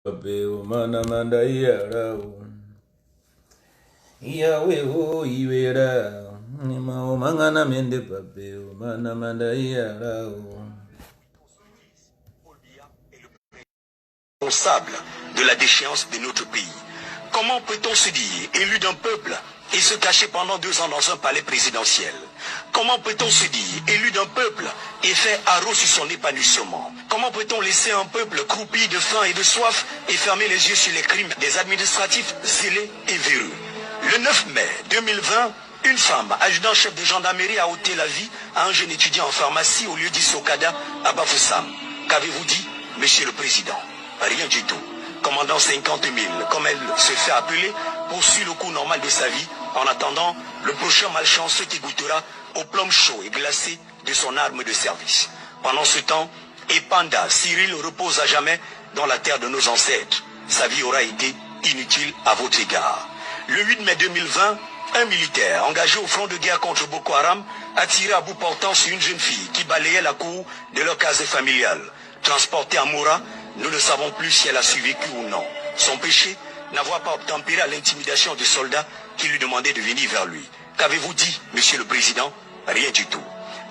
Papeo mana manda yarao Yahweh o iwera Nima o mangana mende papeo mana manda yarao Responsable de la déchéance de notre pays. Comment peut-on se dire élu d'un peuple et se cacher pendant 2 ans dans un palais présidentiel? Comment peut-on se dire élu d'un peuple et faire haro sur son épanouissement? Comment peut-on laisser un peuple croupi de faim et de soif et fermer les yeux sur les crimes des administratifs zélés et véreux? Le 9 mai 2020, une femme, adjudant-chef de gendarmerie, a ôté la vie à un jeune étudiant en pharmacie au lieu d'Issokada à Bafoussam. Qu'avez-vous dit, Monsieur le Président? Rien du tout. Commandant 50 000, comme elle se fait appeler, poursuit le cours normal de sa vie en attendant le prochain malchanceux qui goûtera au plomb chaud et glacé de son arme de service. Pendant ce temps, Epanda, Cyril repose à jamais dans la terre de nos ancêtres. Sa vie aura été inutile à votre égard. Le 8 mai 2020, un militaire engagé au front de guerre contre Boko Haram a tiré à bout portant sur une jeune fille qui balayait la cour de leur case familiale. Transportée à Moura, nous ne savons plus si elle a survécu ou non. Son péché, n'avoir pas obtempéré à l'intimidation des soldats qui lui demandaient de venir vers lui. Qu'avez-vous dit, Monsieur le Président? Rien du tout.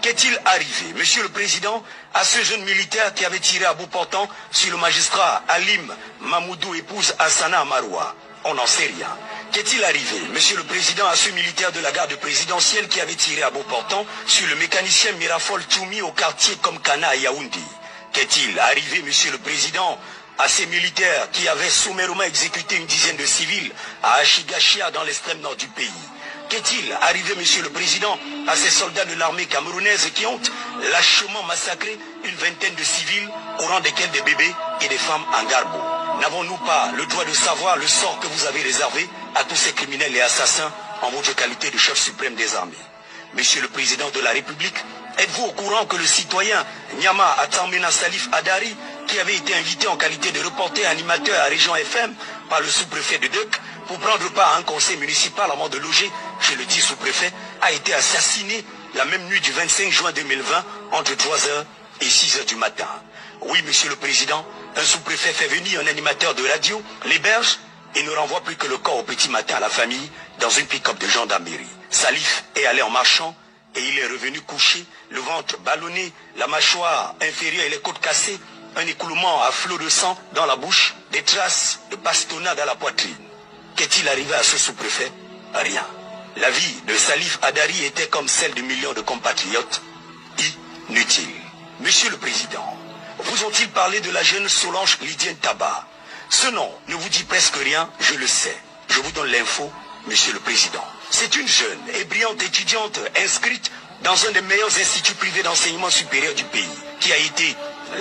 Qu'est-il arrivé, Monsieur le Président, à ce jeune militaire qui avait tiré à bout portant sur le magistrat Alim Mamoudou, épouse Hassana Amaroua? On n'en sait rien. Qu'est-il arrivé, Monsieur le Président, à ce militaire de la garde présidentielle qui avait tiré à bout portant sur le mécanicien Mirafol Toumi au quartier Komkana à Yaoundé? Qu'est-il arrivé, Monsieur le Président, à ces militaires qui avaient sommairement exécuté une dizaine de civils à Achigachia dans l'extrême nord du pays? Qu'est-il arrivé, Monsieur le Président, à ces soldats de l'armée camerounaise qui ont lâchement massacré une vingtaine de civils, au rang desquels des bébés et des femmes en garbo? N'avons-nous pas le droit de savoir le sort que vous avez réservé à tous ces criminels et assassins en votre qualité de chef suprême des armées? Monsieur le Président de la République, êtes-vous au courant que le citoyen Nyama Atamena Salif Adari, qui avait été invité en qualité de reporter animateur à Région FM par le sous-préfet de Dec pour prendre part à un conseil municipal avant de loger chez le dit sous-préfet, a été assassiné la même nuit du 25 juin 2020 entre 3h et 6h du matin? Oui, Monsieur le Président, un sous-préfet fait venir un animateur de radio, l'héberge et ne renvoie plus que le corps au petit matin à la famille dans une pick-up de gendarmerie. Salif est allé en marchant et il est revenu couché, le ventre ballonné, la mâchoire inférieure et les côtes cassées, un écoulement à flot de sang dans la bouche, des traces de bastonnade à la poitrine. Qu'est-il arrivé à ce sous-préfet? Rien. La vie de Salif Adari était comme celle de millions de compatriotes, inutile. Monsieur le Président, vous ont-ils parlé de la jeune Solange Lydienne Tabar? Ce nom ne vous dit presque rien, je le sais. Je vous donne l'info, Monsieur le Président. C'est une jeune et brillante étudiante inscrite dans un des meilleurs instituts privés d'enseignement supérieur du pays, qui a été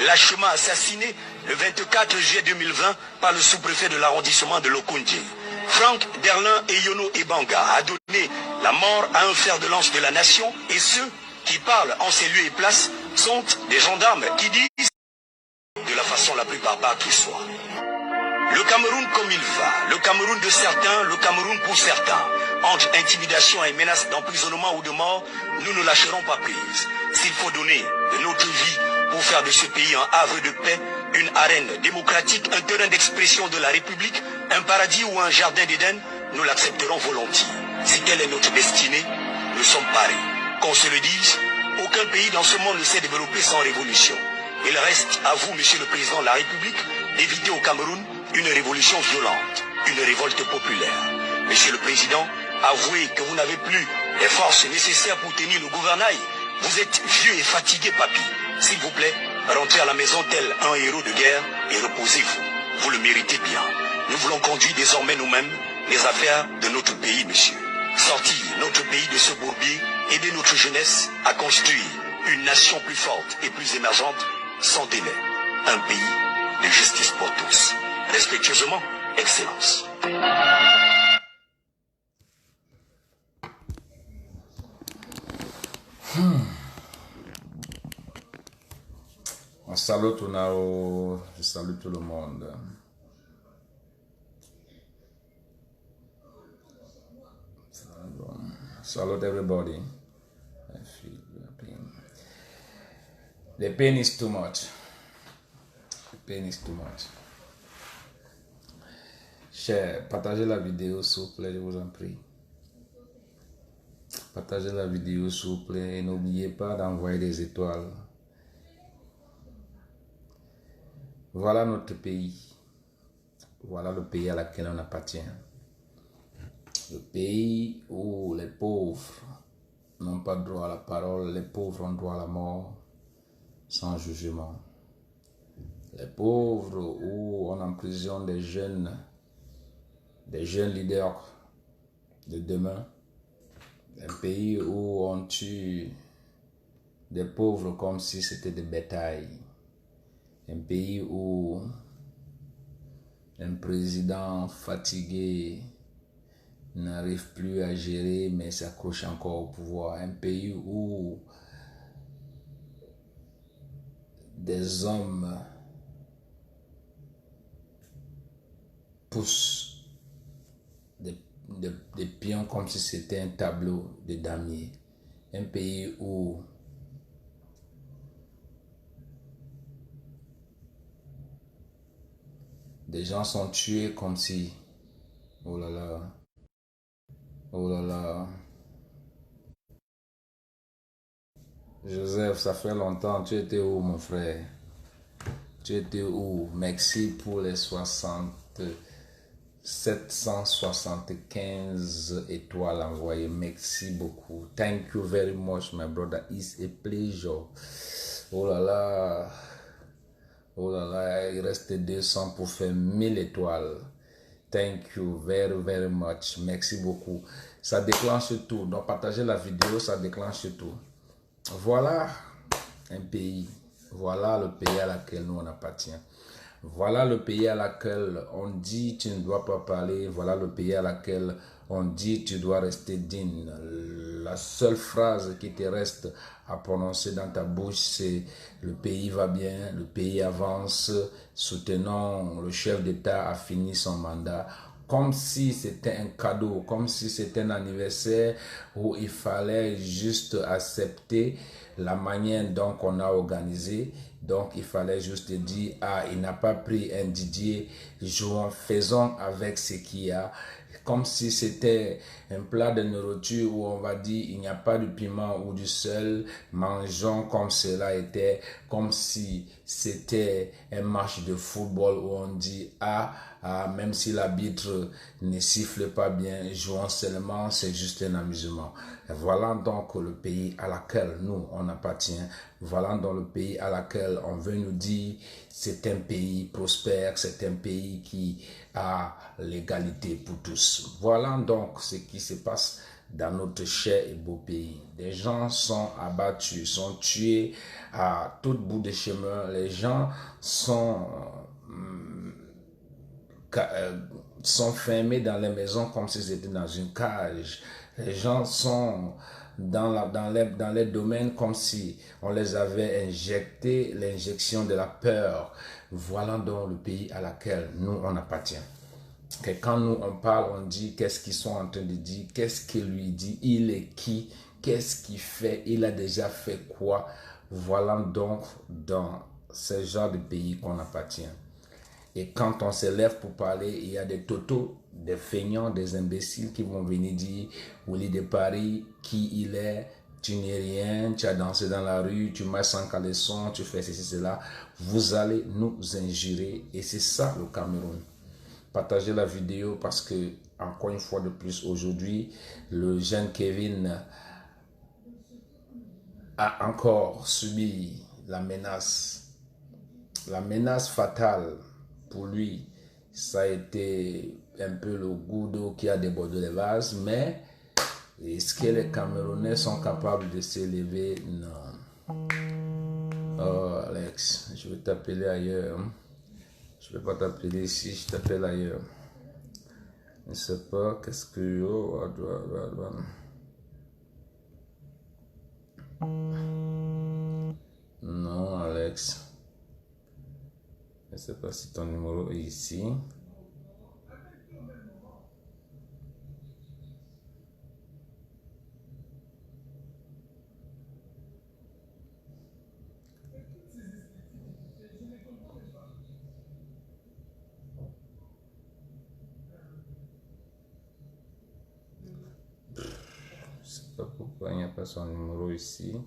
lâchement assassinée le 24 juillet 2020 par le sous-préfet de l'arrondissement de Lokondje. Franck Derlin et Yono Ebanga a donné la mort à un fer de lance de la nation, et ceux qui parlent en ces lieux et places sont des gendarmes qui disent de la façon la plus barbare qui soit. Le Cameroun comme il va, le Cameroun de certains, le Cameroun pour certains. Entre intimidation et menace d'emprisonnement ou de mort, nous ne lâcherons pas prise. S'il faut donner de notre vie pour faire de ce pays un havre de paix, une arène démocratique, un terrain d'expression de la République, un paradis ou un jardin d'Éden, nous l'accepterons volontiers. Si telle est notre destinée, nous sommes parés. Qu'on se le dise, aucun pays dans ce monde ne s'est développé sans révolution. Il reste à vous, Monsieur le Président de la République, d'éviter au Cameroun une révolution violente, une révolte populaire. Monsieur le Président, avouez que vous n'avez plus les forces nécessaires pour tenir le gouvernail. Vous êtes vieux et fatigué, papy. S'il vous plaît, rentrez à la maison tel un héros de guerre et reposez-vous. Vous le méritez bien. Nous voulons conduire désormais nous-mêmes les affaires de notre pays, monsieur. Sortir notre pays de ce bourbier, aider notre jeunesse à construire une nation plus forte et plus émergente sans délai. Un pays de justice pour tous. Respectueusement, Excellence. On salue tout Nao, je salue tout le monde. Salute everybody. I feel the pain. The pain is too much. The pain is too much. Cher, partagez la vidéo s'il vous plaît, je vous en prie. Partagez la vidéo s'il vous plaît et n'oubliez pas d'envoyer des étoiles. Voilà notre pays. Voilà le pays à laquelle on appartient. Le pays où les pauvres n'ont pas droit à la parole, les pauvres ont droit à la mort sans jugement. Les pauvres où on emprisonne des jeunes leaders de demain. Un pays où on tue des pauvres comme si c'était des bétails. Un pays où un président fatigué n'arrive plus à gérer mais s'accroche encore au pouvoir. Un pays où des hommes poussent des pions comme si c'était un tableau de damier. Un pays où des gens sont tués comme si... Oh là là. Oh là là. Joseph, ça fait longtemps. Tu étais où, mon frère? Tu étais où? Merci pour les 775 étoiles envoyées. Merci beaucoup. Thank you very much, my brother. It's a pleasure. Oh là là. Oh là là. Il reste 200 pour faire 1000 étoiles. Thank you very, very much. Merci beaucoup. Ça déclenche tout. Donc, partagez la vidéo, ça déclenche tout. Voilà un pays. Voilà le pays à laquelle nous on appartient. Voilà le pays à laquelle on dit tu ne dois pas parler. Voilà le pays à laquelle on dit tu dois rester digne. La seule phrase qui te reste à prononcer dans ta bouche, c'est le pays va bien, le pays avance, soutenons le chef d'État a fini son mandat. Comme si c'était un cadeau, comme si c'était un anniversaire où il fallait juste accepter la manière dont on a organisé. Donc, il fallait juste dire, ah, il n'a pas pris un Didier, jouons, faisons avec ce qu'il y a. Comme si c'était un plat de nourriture où on va dire, il n'y a pas de piment ou du sel, mangeons comme cela était, comme si c'était un match de football où on dit, ah, même si l'arbitre ne siffle pas bien, jouons seulement, c'est juste un amusement. Et voilà donc le pays à laquelle nous, on appartient. Voilà donc le pays à laquelle on veut nous dire, c'est un pays prospère, c'est un pays qui a l'égalité pour tous. Voilà donc ce qui se passe dans notre cher et beau pays. Des gens sont abattus, sont tués à tout bout de chemin. Les gens sont fermés dans les maisons comme s'ils étaient dans une cage. Les gens sont dans les domaines comme si on les avait injecté l'injection de la peur. Voilà donc le pays à laquelle nous on appartient. Que quand nous on parle, on dit qu'est-ce qu'ils sont en train de dire, qu'est-ce qu'il lui dit, il est qui, qu'est-ce qu'il fait, il a déjà fait quoi. Voilà donc dans ce genre de pays qu'on appartient. Et quand on se lève pour parler, il y a des totos, des feignants, des imbéciles qui vont venir dire Willy de Paris, qui il est, tu n'es rien, tu as dansé dans la rue, tu marches sans caleçon, tu fais ceci, cela. Vous allez nous injurer et c'est ça le Cameroun. Partagez la vidéo parce que, encore une fois de plus, aujourd'hui, le jeune Kevin a encore subi la menace fatale. Pour lui, ça a été un peu le goût d'eau qui a débordé les vases, mais est-ce que les Camerounais sont capables de s'élever? Non. Oh Alex, je vais t'appeler ailleurs. Je ne vais pas t'appeler ici, je t'appelle ailleurs. Je ne sais pas qu'est-ce que... Non, Alex. Je ne sais pas si ton numéro est ici. Pourquoi il n'y a pas son numéro ici?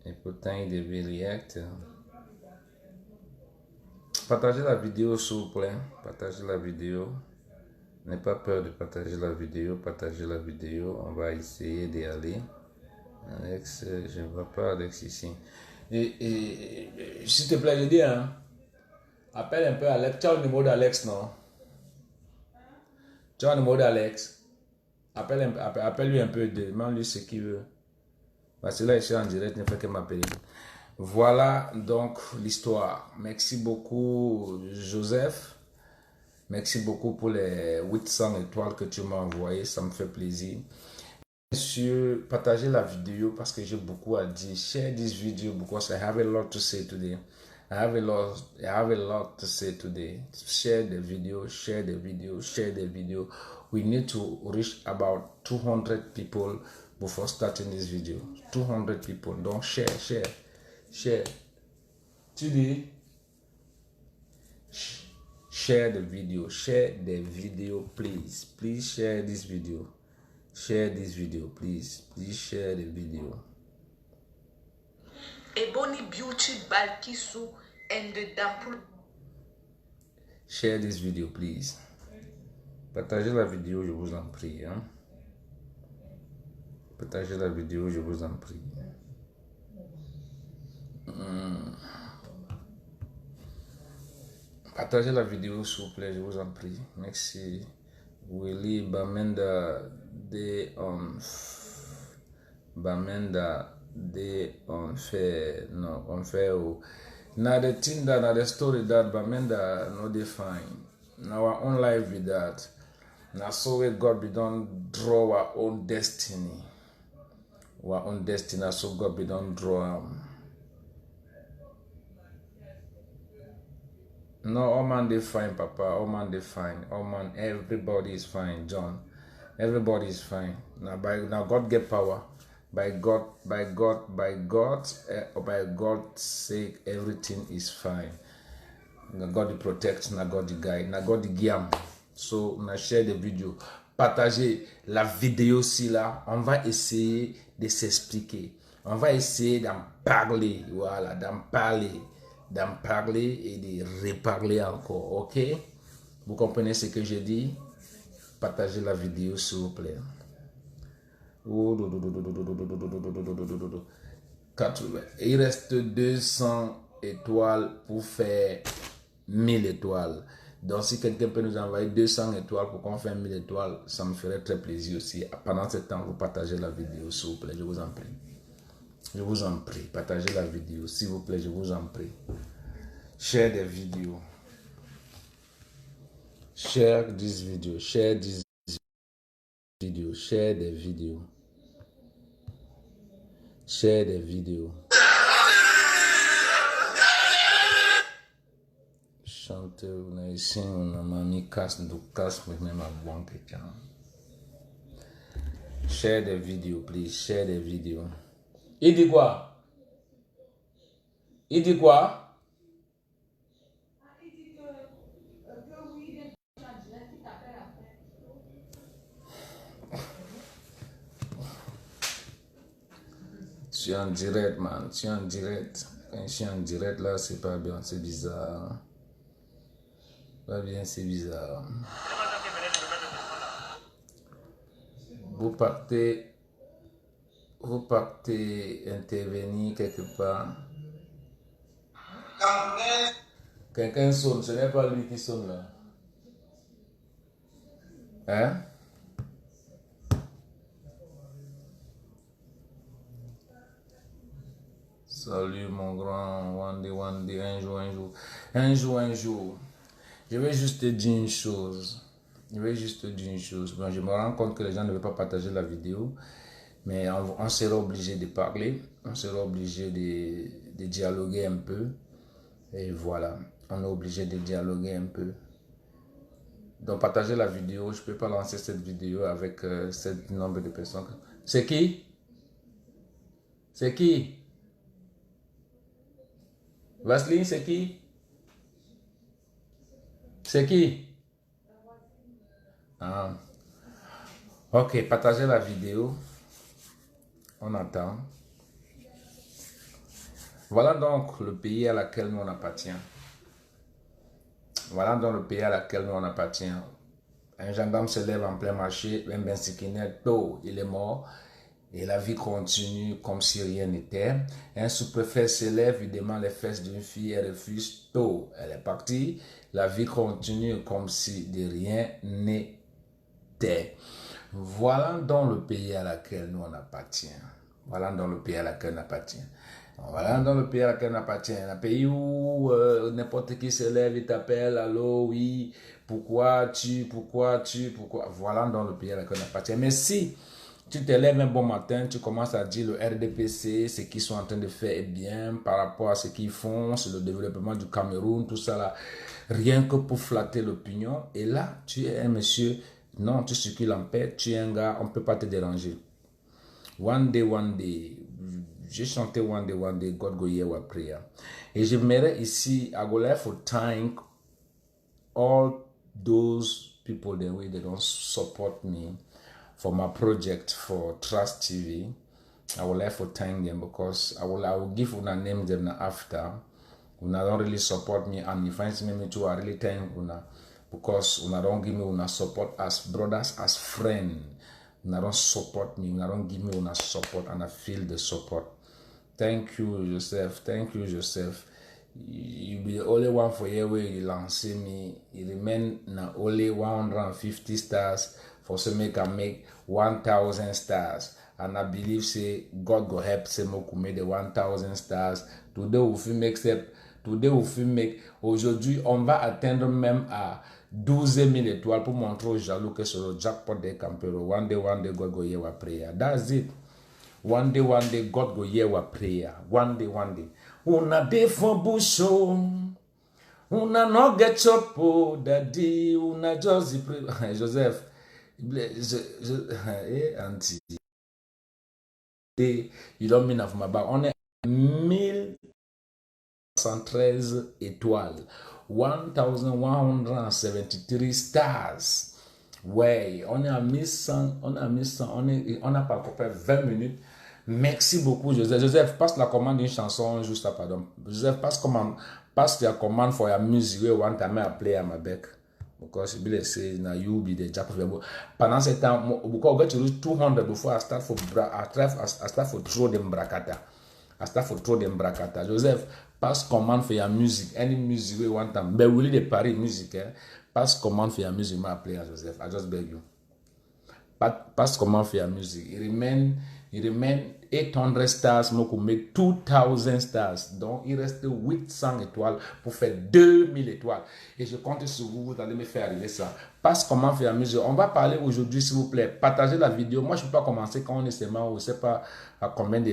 Et pourtant, il devait react. Partagez la vidéo, s'il vous plaît. Partagez la vidéo. N'ayez pas peur de partager la vidéo. Partagez la vidéo. On va essayer d'y aller. Alex, je ne vois pas Alex ici. Et s'il te plaît, je dis, hein, appelle un peu Alex. Tu as le numéro d'Alex, non? Tu as le numéro d'Alex? Appelle-lui un peu, demande-lui ce qu'il veut. Parce que là, je suis en direct, il ne fait que m'appeler. Voilà donc l'histoire. Merci beaucoup, Joseph. Merci beaucoup pour les 800 étoiles que tu m'as envoyées. Ça me fait plaisir. Bien sûr, partagez la vidéo parce que j'ai beaucoup à dire. Share this video because I have a lot to say today. I have a lot to say today. Share the video, share the video, share the video. We need to reach about 200 people before starting this video. 200 people. Donc share. Tu dis share the video, please. Please share this video. Share this video, please. Please share the video. Ebony Beauty Balkissou and the Dampul. Share this video, please. Partagez la vidéo, je vous en prie. Hein? Partagez la vidéo, je vous en prie. Partagez la vidéo, s'il vous plaît, je vous en prie. Merci. Willy Bamenda de on fait now the thing that now the story that Bamenda no define. Now our own life with that. Now so we God be done draw our own destiny. Our own destiny, so God be done draw. No, all man they fine, Papa. All man they fine. All man, everybody is fine, John. Everybody is fine. Now God get power. By God's sake, everything is fine. Now God the protect, now God the guide, now God the guide. So, now share the video. Partagez la vidéo aussi là. On va essayer de s'expliquer. On va essayer d'en parler. Voilà, d'en parler et de reparler encore, ok? Vous comprenez ce que je dis? Partagez la vidéo s'il vous plaît. Il reste 200 étoiles pour faire 1000 étoiles. Donc si quelqu'un peut nous envoyer 200 étoiles pour qu'on fasse 1000 étoiles, ça me ferait très plaisir aussi. Pendant ce temps, vous partagez la vidéo s'il vous plaît, je vous en prie. Je vous en prie, partagez la vidéo, s'il vous plaît, je vous en prie. Share des vidéos. Share this video, share this video, share des vidéos. Share des vidéos. Chanteur, on a ici, on a mis casse, même à bon quelqu'un. Share des vidéos, please, share des vidéos. Il dit quoi? Il dit quoi? Il dit que oui, tu es en direct, man. Tu es en direct. Quand je suis en direct, là, c'est pas bien, c'est bizarre. Pas bien, c'est bizarre. Vous partez intervenir quelque part. Quelqu'un sonne, ce n'est pas lui qui sonne là. Hein? Salut mon grand, one day, un jour. Je vais juste te dire une chose. Bon, je me rends compte que les gens ne veulent pas partager la vidéo, mais on sera obligé de parler, on sera obligé de dialoguer un peu. Et voilà, on est obligé de dialoguer un peu. Donc partagez la vidéo, je ne peux pas lancer cette vidéo avec ce nombre de personnes. C'est qui? C'est qui? Vaseline, c'est qui? C'est qui? Ah. Ok, partagez la vidéo. On attend. Voilà donc le pays à laquelle nous on appartient. Voilà donc le pays à laquelle nous on appartient. Un gendarme se lève en plein marché, un bensikinet, il est mort. Et la vie continue comme si rien n'était. Un sous-préfet se lève, il demande les fesses d'une fille, elle refuse, elle est partie. La vie continue comme si de rien n'était. Voilà donc le pays à laquelle nous on appartient. Voilà donc le pays à laquelle on appartient. Voilà dans le pays à laquelle on appartient. Un pays où n'importe qui se lève et t'appelle, allô, oui, pourquoi. Voilà dans le pays à laquelle on appartient. Mais si tu te lèves un bon matin, tu commences à dire le RDPC, ce qu'ils sont en train de faire est bien par rapport à ce qu'ils font, c'est le développement du Cameroun, tout ça là, rien que pour flatter l'opinion. Et là, tu es un monsieur, non, tu circules en paix, tu es un gars, on ne peut pas te déranger. One day, j'ai chanté one day, God go hear our prayer. Et j'aimerais ici, I would like to thank all those people the way they don't support me for my project for Trust TV. I would like to thank them because I will give una name them after. Una don't really support me, and if I see me too, I really thank una because una don't give me una support as brothers, as friends. Una don't support me, una don't give me una support, and I feel the support. Thank you, Joseph. Thank you, Joseph. You be the only one for here where you launch me. You remain na only 150 stars for so make I make 1,000 stars. And I believe say God go help say make the 1,000 stars. Today we feel make step. Today we feel make. Aujourd'hui on va atteindre même à 12 000 étoiles pour montrer aux jaloux que c'est le jackpot des campeurs. One day, God go hear our prayer. That's it. One day, God go hear our prayer. One day. Una day for boucho. Una no get up, oh, daddy. Una just pray. Joseph. Auntie. You don't mean of my back. On est 1113 étoiles. 1173 stars. Ouais, on est à 1100, on n'a pas encore fait 20 minutes. Merci beaucoup, Joseph. Joseph, passe la commande d'une chanson juste après. Donc, Joseph, passe la commande for your music. We want to play at my back. Because you say now you be the jack of the book. Pendant ce temps, because I get to reach 200 before I start for throw them brakata. Joseph, passe commande for your music. Any music we want to. But really the Paris music, eh? Passe commande for your music. My player, Joseph. I just beg you. Passe commande for your music. It remain 800 stars. Moi, pour make 2,000 stars. Donc, il reste 800 étoiles pour faire 2000 étoiles. Et je compte sur vous. Vous allez me faire arriver ça. Passe commande for your music. On va parler aujourd'hui, s'il vous plaît. Partagez la vidéo. Moi, je ne peux pas commencer quand on est seulement, on ne sait pas à combien de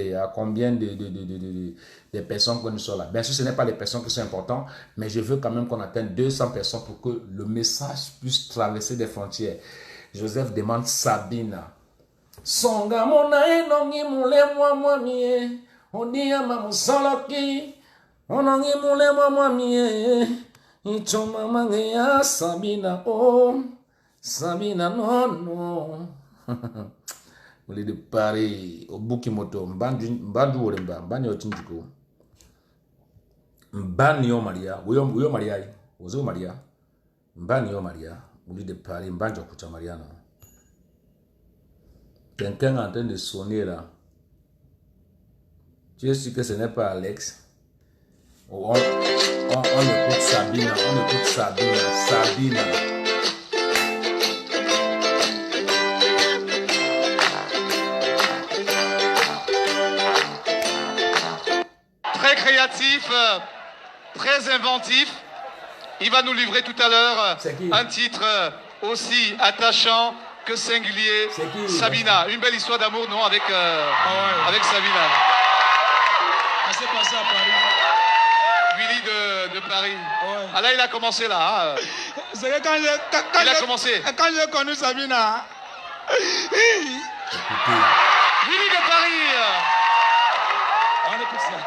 personnes que nous sommes là. Bien sûr, ce n'est pas les personnes qui sont importantes, mais je veux quand même qu'on atteigne 200 personnes pour que le message puisse traverser des frontières. Joseph demande Sabina. Songa mona enongi mule mwa mie. Odia mamusoloki. Onongi mule mwa mie. Ichoma mange ya Sabina. Oh, Sabina no. Muli de Paris. Obuki moto. Mbandu oremba. Mbani otinjiko. Mbani yo Maria. Uyo Maria. Ozo Maria. Mbani yo Maria. Muli de Paris. Mbanjo kucha Mariana. Quelqu'un est en train de sonner là. Tu es sûr que ce n'est pas Alex? On écoute Sabina. Sabina. Très créatif, très inventif. Il va nous livrer tout à l'heure un titre aussi attachant que singulier. Sabina, une belle histoire d'amour, non, avec Sabina. Ça s'est passé à Paris. Willy de Paris. Ouais. Ah là, il a commencé là. Hein. C'est que quand il a commencé. Quand j'ai connu Sabina. Willy de Paris. On écoute ça.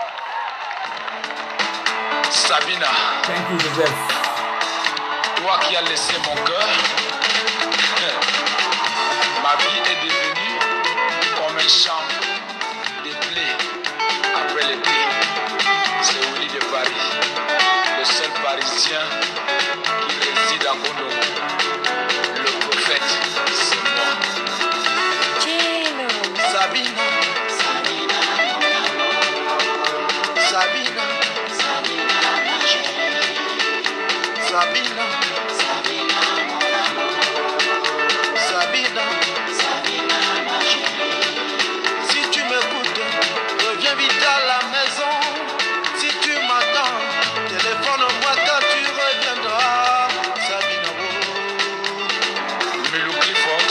Sabina. Thank you, Joseph. Toi qui as laissé mon cœur. Ma vie est devenue comme un champ chrétien qui réside à Kondongo. Le prophète, c'est moi. Sabina, Sabina, Sabina, Sabina, Sabina, si tu m'écoutes, reviens vite à la maison. Si tu m'attends, téléphone-moi quand tu reviendras. Sabina, Melo Clifford,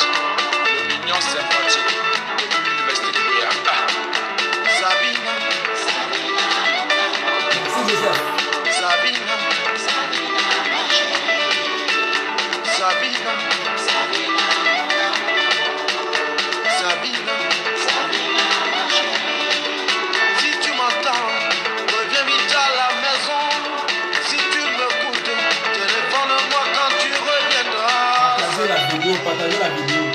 le mignon sympathique de l'université de Boyaka. Sabina, Sabina, Sabina, Sabina, Sabina, si tu m'entends, reviens vite à la maison. Si tu m'écoutes, téléphone-moi quand tu reviendras. Partagez la vidéo.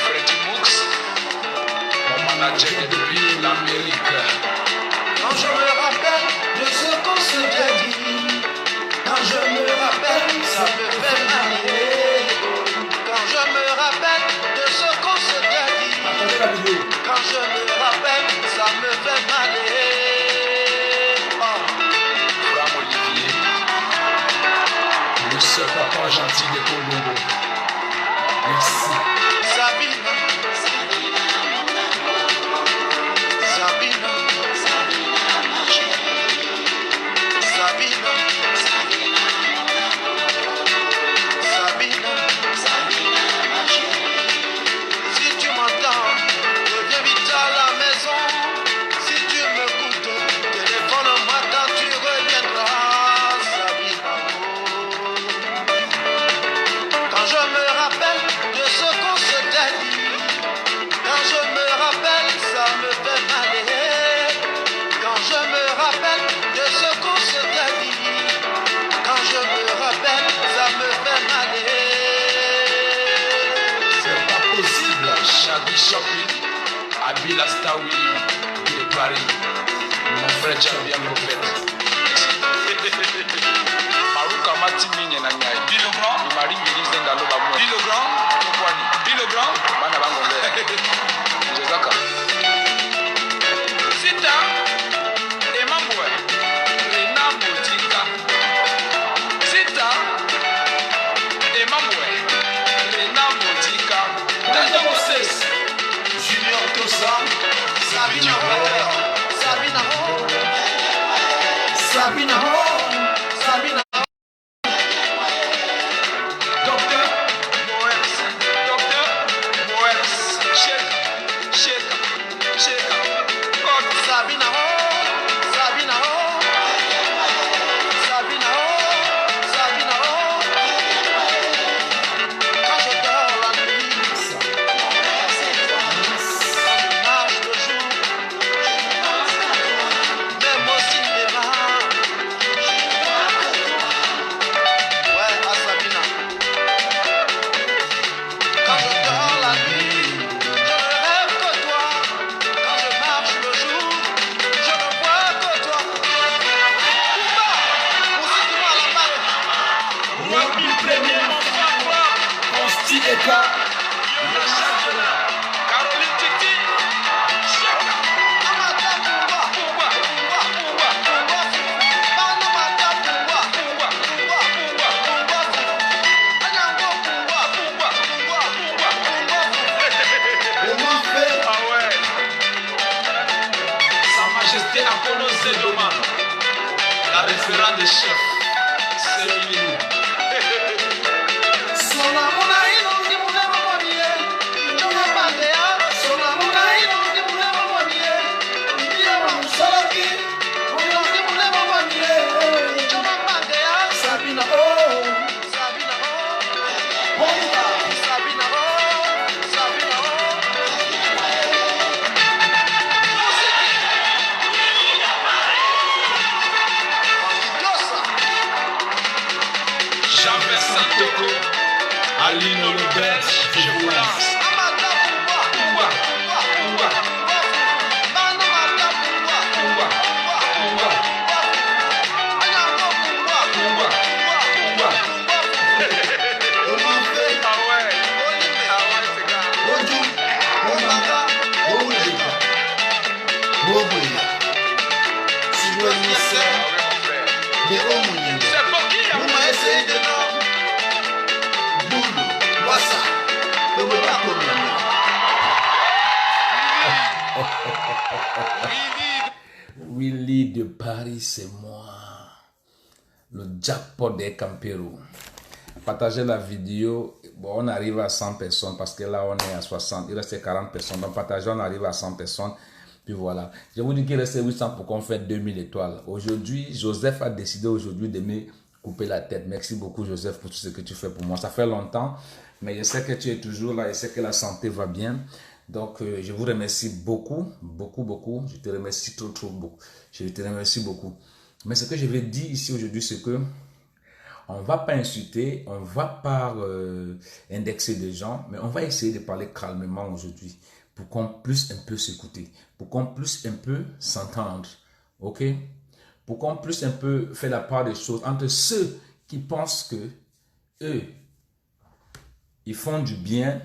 Freddy Mooks, mon manager depuis l'Amérique. Quand je me rappelle de ce qu'on s'était dit, quand je me rappelle, ça me fait mal. Quand je me rappelle de ce qu'on s'était dit, Partagez la vidéo. quand je me rappelle, ça me fait mal. Bram Olivier, le seul papa gentil de Kondongo. Merci. Sabina, Sabina, Sabina, Sabina, si tu m'entends, reviens vite à la maison. Si tu m'écoutes, téléphone-moi quand tu reviendras. Sabina, quand je me rappelle de ce qu'on s'était dit, quand je me rappelle, ça me fait mal. Quand je me rappelle de ce qu'on s'était dit, quand je me rappelle, ça me fait mal. C'est pas possible. Shadi Shopping, Abila Stawi de Paris. Mon frère Jambian Lopet. Maruka Matimi Nyananyai. Dis le grand. Marie Mélis Ndalo Bamou. Dis le grand. Dis le grand. Bana Bangombe. Jezaka. Sita. Emambwe. Rena Motika. Sita. Emambwe. Rena Motika. Daniel Moses. Junior Tosa. Sabina Ho. Sabina Ho. Sabina Ho. Sabina Ho. Docteur Moers. Docteur Moers. Sheikh. God. Sabina Ho. Sabina Ho. Sabina Ho. Sabina Ho. Quand je dors la nuit, quand je marche le jour, même au cinéma, ouais, à Sabina. Quand je dors la nuit, je ne rêve que toi. Quand je marche le jour, je ne vois que toi. Kumba, musique-moi la balle. Rugby premier, mon frère. Consti Eka. Caroline Titi. Chaka. Amata Kumba. Kumba. Banamata Kumba. Anyango Kumba. Ah ouais. Sa Majesté Apollon Zedoma, la référente des chefs, c'est lui. Sabina, oh. Sabina, oh. Sabina, oh. Sabina, oh. Jean-Vincent Toko, Aline Olobert, je vous lance. Kumba. Willy de Paris, c'est moi. Le jackpot des Campero. Partagez la vidéo. Bon, on arrive à 100 personnes parce que là, on est à 60. Il reste 40 personnes. Donc, partagez, on arrive à 100 personnes. Puis voilà. Je vous dis qu'il reste 800 pour qu'on fasse 2000 étoiles. Aujourd'hui, Joseph a décidé aujourd'hui de me couper la tête. Merci beaucoup, Joseph, pour tout ce que tu fais pour moi. Ça fait longtemps, mais je sais que tu es toujours là. Je sais que la santé va bien. Donc, je vous remercie beaucoup, beaucoup, beaucoup. Je te remercie trop, trop beaucoup. Je te remercie beaucoup. Mais ce que je vais dire ici aujourd'hui, c'est que on ne va pas insulter, on ne va pas indexer des gens, mais on va essayer de parler calmement aujourd'hui pour qu'on puisse un peu s'écouter, pour qu'on puisse un peu s'entendre, ok? Pour qu'on puisse un peu faire la part des choses entre ceux qui pensent que eux, ils font du bien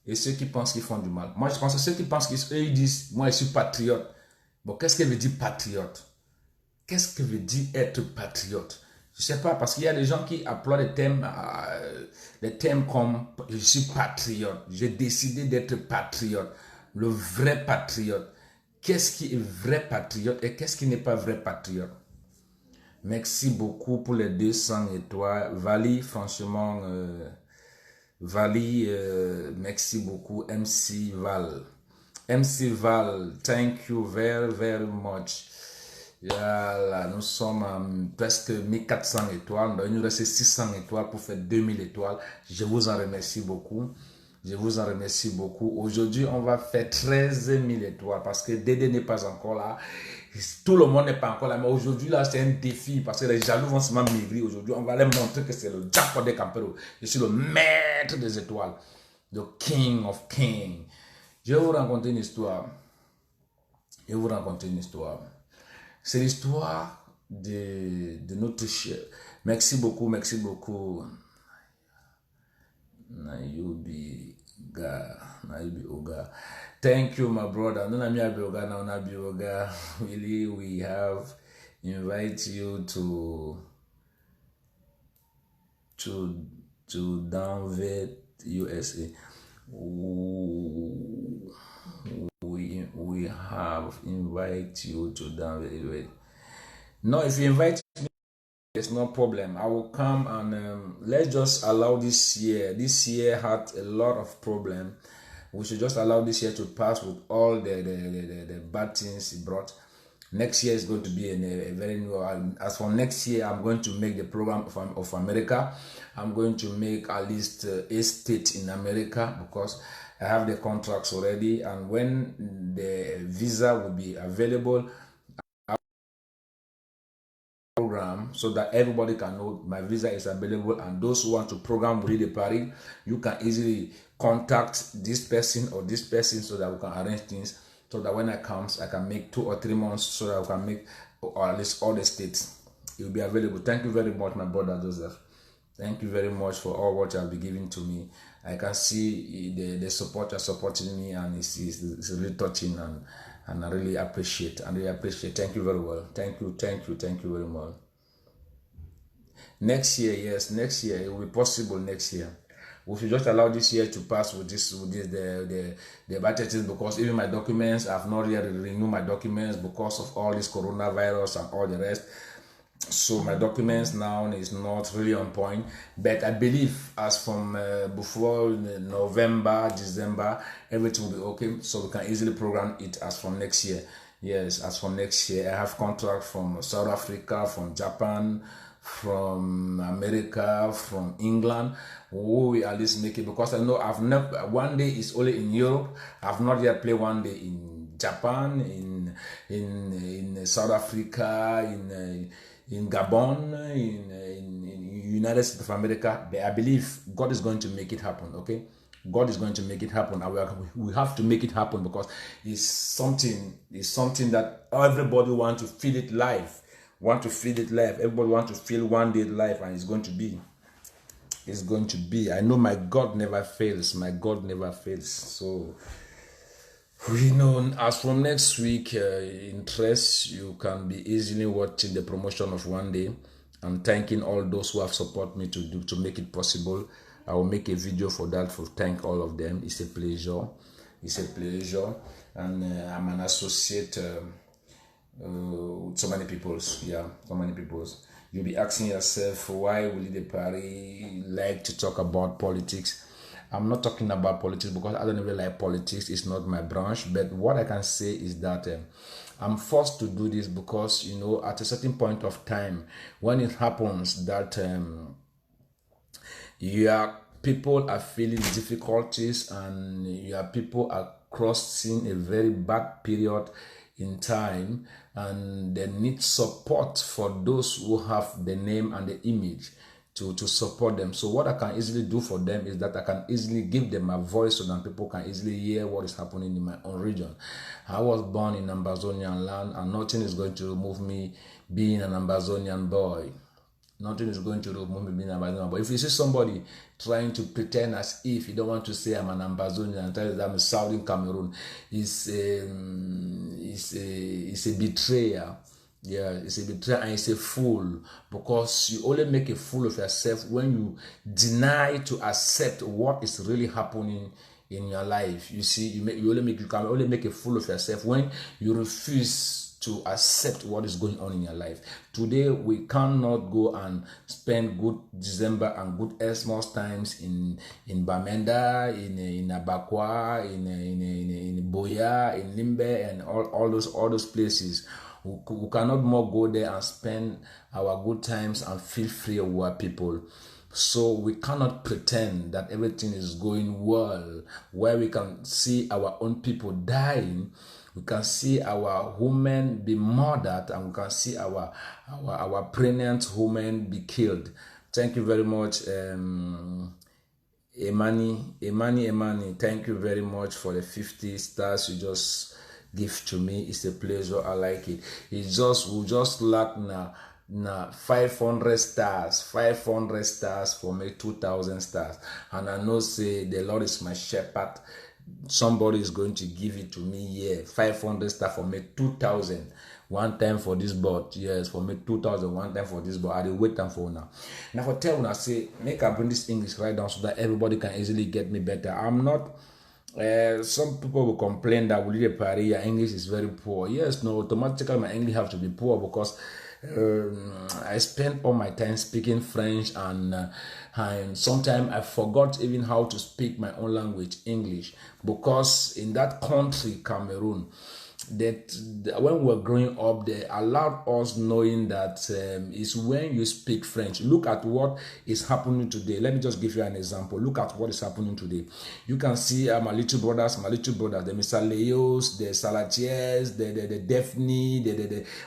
et ceux qui pensent qu'ils font du mal. Moi, je pense que ceux qui pensent qu'ils disent, moi, je suis patriote. Bon, qu'est-ce que veut dire patriote? Qu'est-ce que veut dire être patriote? Je ne sais pas, parce qu'il y a des gens qui emploient des termes comme « je suis patriote »,« j'ai décidé d'être patriote », le vrai patriote. Qu'est-ce qui est vrai patriote et qu'est-ce qui n'est pas vrai patriote? Merci beaucoup pour les 200 étoiles. Vali, franchement, Vali, merci beaucoup. MC Val. MC Val, thank you very, very much. Là, nous sommes à presque 1400 étoiles. Il nous reste 600 étoiles pour faire 2000 étoiles. Je vous en remercie beaucoup. Je vous en remercie beaucoup. Aujourd'hui, on va faire 13 000 étoiles parce que Dédé n'est pas encore là. Tout le monde n'est pas encore là. Mais aujourd'hui, là, c'est un défi parce que les jaloux vont se maigrir. Aujourd'hui, on va leur montrer que c'est le jackpot des Campero. Je suis le maître des étoiles. The king of kings. Je vais vous raconter une histoire. Je vais vous raconter une histoire. C'est l'histoire de notre cher. Merci beaucoup, merci beaucoup. Nayubi Oga. Thank you, my brother. Really, we have invite you to Danville, USA. We have invite you to Danville. No, if you invite me, there's no problem. I will come and let's just allow this year. This year had a lot of problem. We should just allow this year to pass with all the bad things it brought. Next year is going to be a very new. As for next year, I'm going to make the program of America. I'm going to make at least a state in America because I have the contracts already. And when the visa will be available, program so that everybody can know my visa is available, and those who want to program Willy de Paris, you can easily contact this person or this person so that we can arrange things so that when I comes, I can make 2 or 3 months so that we can make, or at least all the states, it will be available. Thank you very much, my brother Joseph. Thank you very much for all what you have been giving to me. I can see the support you're supporting me, and it's really touching, and I really appreciate. Thank you very well. Thank you very much. Next year, yes, next year it will be possible. Next year, we should just allow this year to pass with the budget, because even my documents, I've not yet renewed my documents because of all this coronavirus and all the rest. So my documents now is not really on point, but I believe as from before November, December, everything will be okay. So we can easily program it as from next year. Yes, as from next year, I have contracts from South Africa, from Japan, from America, from England. We at least make it, because I know I've never, one day is only in Europe. I've not yet played one day in Japan, in South Africa, in Gabon, in United States of America. But I believe God is going to make it happen, okay? God is going to make it happen. We have to make it happen, because it's something that everybody wants to feel it live. Everybody wants to feel one day life, and it's going to be. It's going to be. I know my God never fails. My God never fails. So, you know, as from next week, interest, you can be easily watching the promotion of one day. I'm thanking all those who have supported me to make it possible. I will make a video for that, for thank all of them. It's a pleasure. It's a pleasure. And I'm an associate so many peoples. Yeah, so many peoples. You'll be asking yourself, why will the party like to talk about politics? I'm not talking about politics because I don't even like politics. It's not my branch. But what I can say is that I'm forced to do this because, you know, at a certain point of time, when it happens that your people are feeling difficulties and your people are crossing a very bad period in time, and they need support for those who have the name and the image to support them. So what I can easily do for them is that I can easily give them a voice so that people can easily hear what is happening in my own region. I was born in Ambazonian land, and nothing is going to remove me being an Ambazonian boy. Nothing is going to remove me being an Ambazonian boy. If you see somebody trying to pretend as if you don't want to say I'm an Ambazonian and tell you that I'm a Southern Cameroon, it's a betrayer. Yeah, it's a betrayer and it's a fool, because you only make a fool of yourself when you deny to accept what is really happening in your life. You see, you can only make a fool of yourself when you refuse to accept what is going on in your life. Today, we cannot go and spend good December and good Xmas times in Bamenda, in Abakwa, in Boya, in Limbe, and all those places. We cannot more go there and spend our good times and feel free with our people. So we cannot pretend that everything is going well, where we can see our own people dying. We can see our women be murdered, and we can see our pregnant women be killed. Thank you very much, Emani. Thank you very much for the 50 stars you just give to me. It's a pleasure. I like it. We just lack now 500 stars for me, 2,000 stars, and I know say the Lord is my shepherd. Somebody is going to give it to me here. 500 stars for me, 2,000 one time for this board. Yes, for me 2,000 one time for this board. I will wait time for now. Now for tell when I say make I bring this English right down so that everybody can easily get me better. I'm not. Some people will complain that we live Paris, your English is very poor. Yes, no, automatically my English have to be poor because I spent all my time speaking French, and sometimes I forgot even how to speak my own language, English, because in that country, Cameroon, that when we were growing up, they allowed us knowing that is when you speak French. Look at what is happening today. Let me just give you an example. Look at what is happening today. You can see my little brothers, the Mr. Leos, the Salatiers, the Daphne,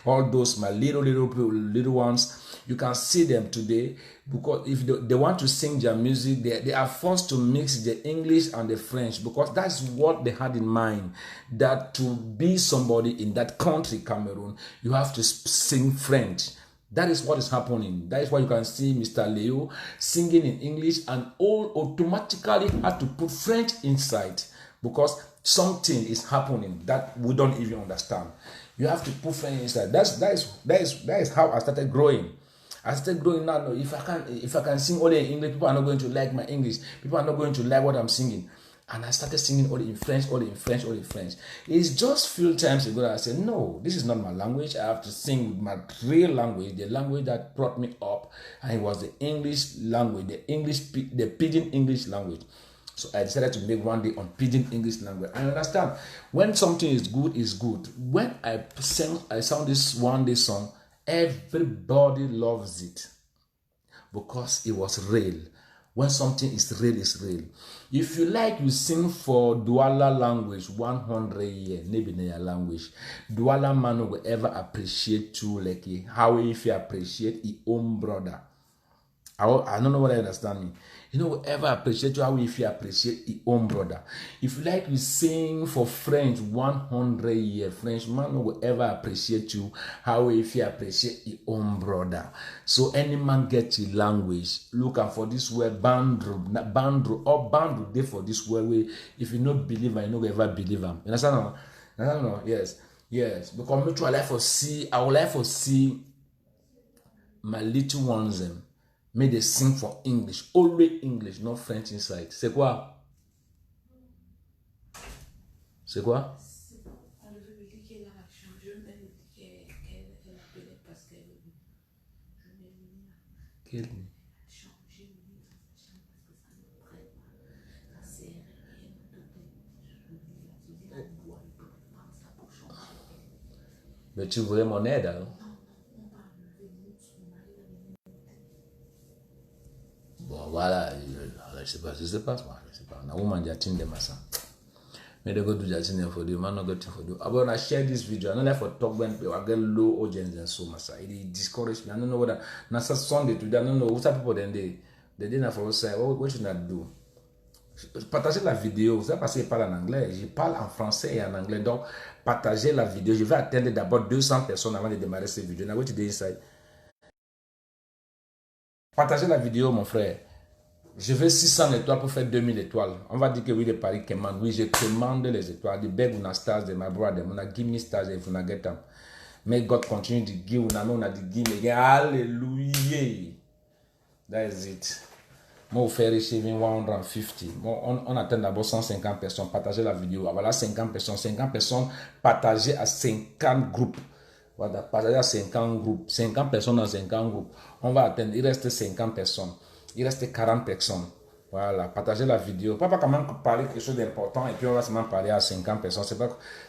all those my little ones. You can see them today, because if they want to sing their music, they are forced to mix the English and the French, because that's what they had in mind, that to be somebody in that country, Cameroon, you have to sing French. That is what is happening. That is why you can see Mr. Leo singing in English and all automatically had to put French inside, because something is happening that we don't even understand. You have to put French inside. That is how I started growing. I started growing now. No, if I can sing only in English, people are not going to like my English. People are not going to like what I'm singing. And I started singing only in French. It's just few times ago that I said, no, this is not my language. I have to sing with my real language, the language that brought me up, and it was the English language, the Pidgin English language. So I decided to make one day on Pidgin English language. I understand when something is good, is good. When I sang this one day song, everybody loves it because it was real. When something is real, it's real. If you like, you sing for Douala language 100 years, maybe in your language. Douala man will ever appreciate you like how if you appreciate your own brother. I don't know what I understand me. You know, whoever appreciate you, how if you appreciate your own brother. If you like, you sing for French 100 years. French man will ever appreciate you, how if you appreciate your own brother. So any man get your language. Look out for this word bandru, there for this word way. If you not believe, I know ever believe him. You understand? No. Yes. Because I would like to see my little ones them. May they sing for English, always English, not French inside. C'est quoi? Kill me. Mais tu voulais mon aide, alors? Bon, voilà, je sais pas ce qui se passe, moi, je sais pas. On a woman jatine de massa. Mais they go to jatine for you, man, not get for you. I'm gonna share this video. I don't know for talk when I get low audience and so massa. It discourage me. I don't know whether na Sunday today. I don't know what people then they didn't for say what should I do? Partagez la vidéo. Vous savez parce qu'il parle en anglais. Je parle en français et en anglais. Donc, partagez la vidéo. Je vais atteindre d'abord 200 personnes avant de démarrer cette vidéo. Now, what you do inside? Partagez la vidéo, mon frère. Je veux 600 étoiles pour faire 2000 étoiles. On va dire que oui, les paris commandent. Oui, je commande les étoiles. The beg una stars de my brother. Una give me stars if una get them. May God continue to give. Una to give me again. Hallelujah. That is it. Moi, vous faire recevoir 150. On atteint d'abord 150 personnes. Partagez la vidéo. Voilà 50 personnes. 50 personnes partagées à 50 groupes. Voilà, partagez à 50 groupes. 50 personnes dans 50 groupes. On va atteindre. Il reste 50 personnes. Il reste 40 personnes. Voilà, partagez la vidéo. Pas quand même parler quelque chose d'important et puis on va seulement parler à 50 personnes.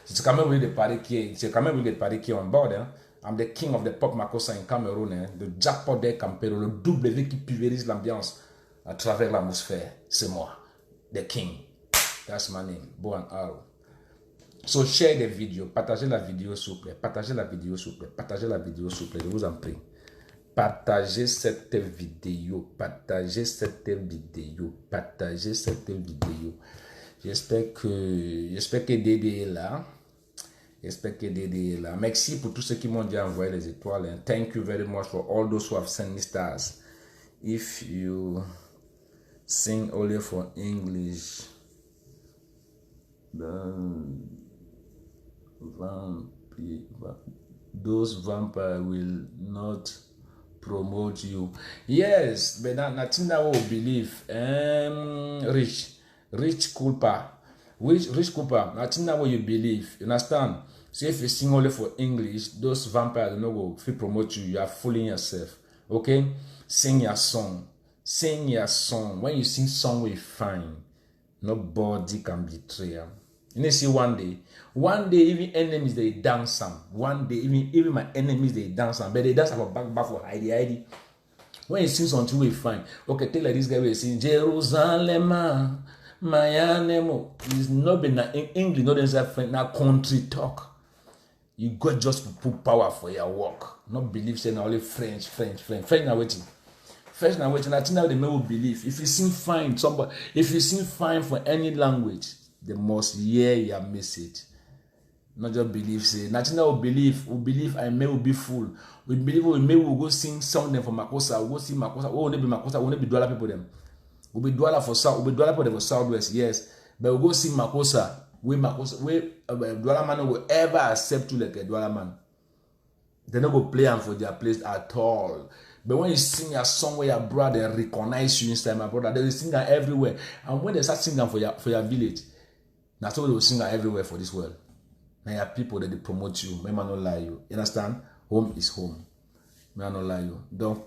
C'est quand même obligé de parler qui est on board. Hein. I'm the king of the pop Makossa in Cameroon. Hein. Le jackpot des Campero, le W qui pulvérise l'ambiance à travers l'atmosphère. C'est moi. The king. That's my name. Bow and arrow. So share the vidéo. Partagez la vidéo s'il vous plaît. Partagez la vidéo s'il vous plaît. Partagez la vidéo s'il vous plaît. Je vous en prie. Partagez cette vidéo. Partagez cette vidéo. Partagez cette vidéo. J'espère que Dédé est là. J'espère que Dédé est là. Merci pour tous ceux qui m'ont déjà envoyé les étoiles. And thank you very much for all those who have sent me stars. If you sing only for English, then those vampires will not promote you. Yes, but nothing that will believe. Rich Cooper. Rich Cooper, nothing that you believe. You understand? So if you sing only for English, those vampires don't go promote you. You are fooling yourself. Okay? Sing your song. Sing your song. When you sing song we fine, nobody can betray you. You know, see one day even enemies they dance some. One day even my enemies they dance some, but they dance about back for Heidi. When you sing something we fine, okay, tell like this guy will sing Jerusalem, my animal. It's not been in English, not in na country talk. You got just to put power for your work. Not believe saying only French now waiting. French now waiting. I think now they may believe. If you sing fine, somebody, if you sing fine for any language, they must hear your message. Not just believe, say, nothing that will believe I may will be full. We believe we may will go sing something for Makossa, we'll go sing Makossa, oh, will be Makossa, will be Douala people them. We'll be Douala for South, we'll be Douala for the Southwest, yes. But we'll go sing Makossa, we Douala man will ever accept you like a Douala man. They don't go play and for their place at all. But when you sing a song where your brother recognize you inside my brother, they will sing that everywhere. And when they start singing for your village, that's why they will sing everywhere for this world. Now your people that they promote you, may not lie you. You understand? Home is home. May not lie you. Donc,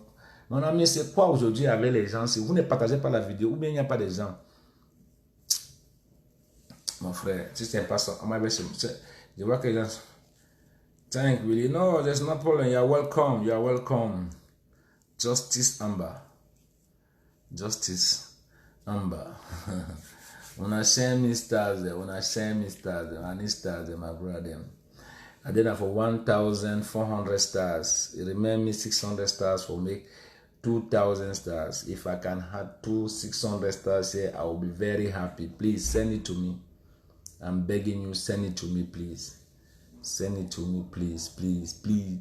mon ami, c'est quoi aujourd'hui avec les gens? Si vous ne partagez pas la vidéo, ou bien il n'y a pas de gens. Mon frère, si c'est pas ça, je vois que les gens. Thank you. No, there's no problem. You are welcome. You are welcome. Justice Amber. Justice Amber. When I send me stars there, I need stars there, my brother. I did that for 1,400 stars. It remained me 600 stars for make 2,000 stars. If I can have 600 stars here, I will be very happy. Please send it to me. I'm begging you, send it to me, please. Send it to me, please, please, please,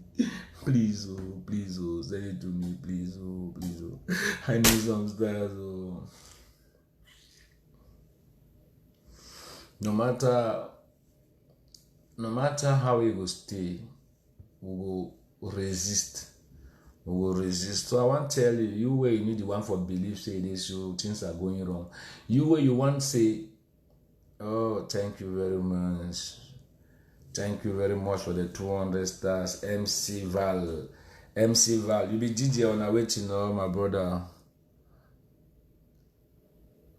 please, oh, please, oh, send it to me, please, oh, please, oh. I need some stars, oh. No matter how we will stay, we will resist. We will resist. So I want to tell you, you where you need the one for belief, say this, so things are going wrong. You where you want to say, oh, thank you very much. Thank you very much for the 200 stars. MC Val. MC Val, you be DJ on our way to know, my brother.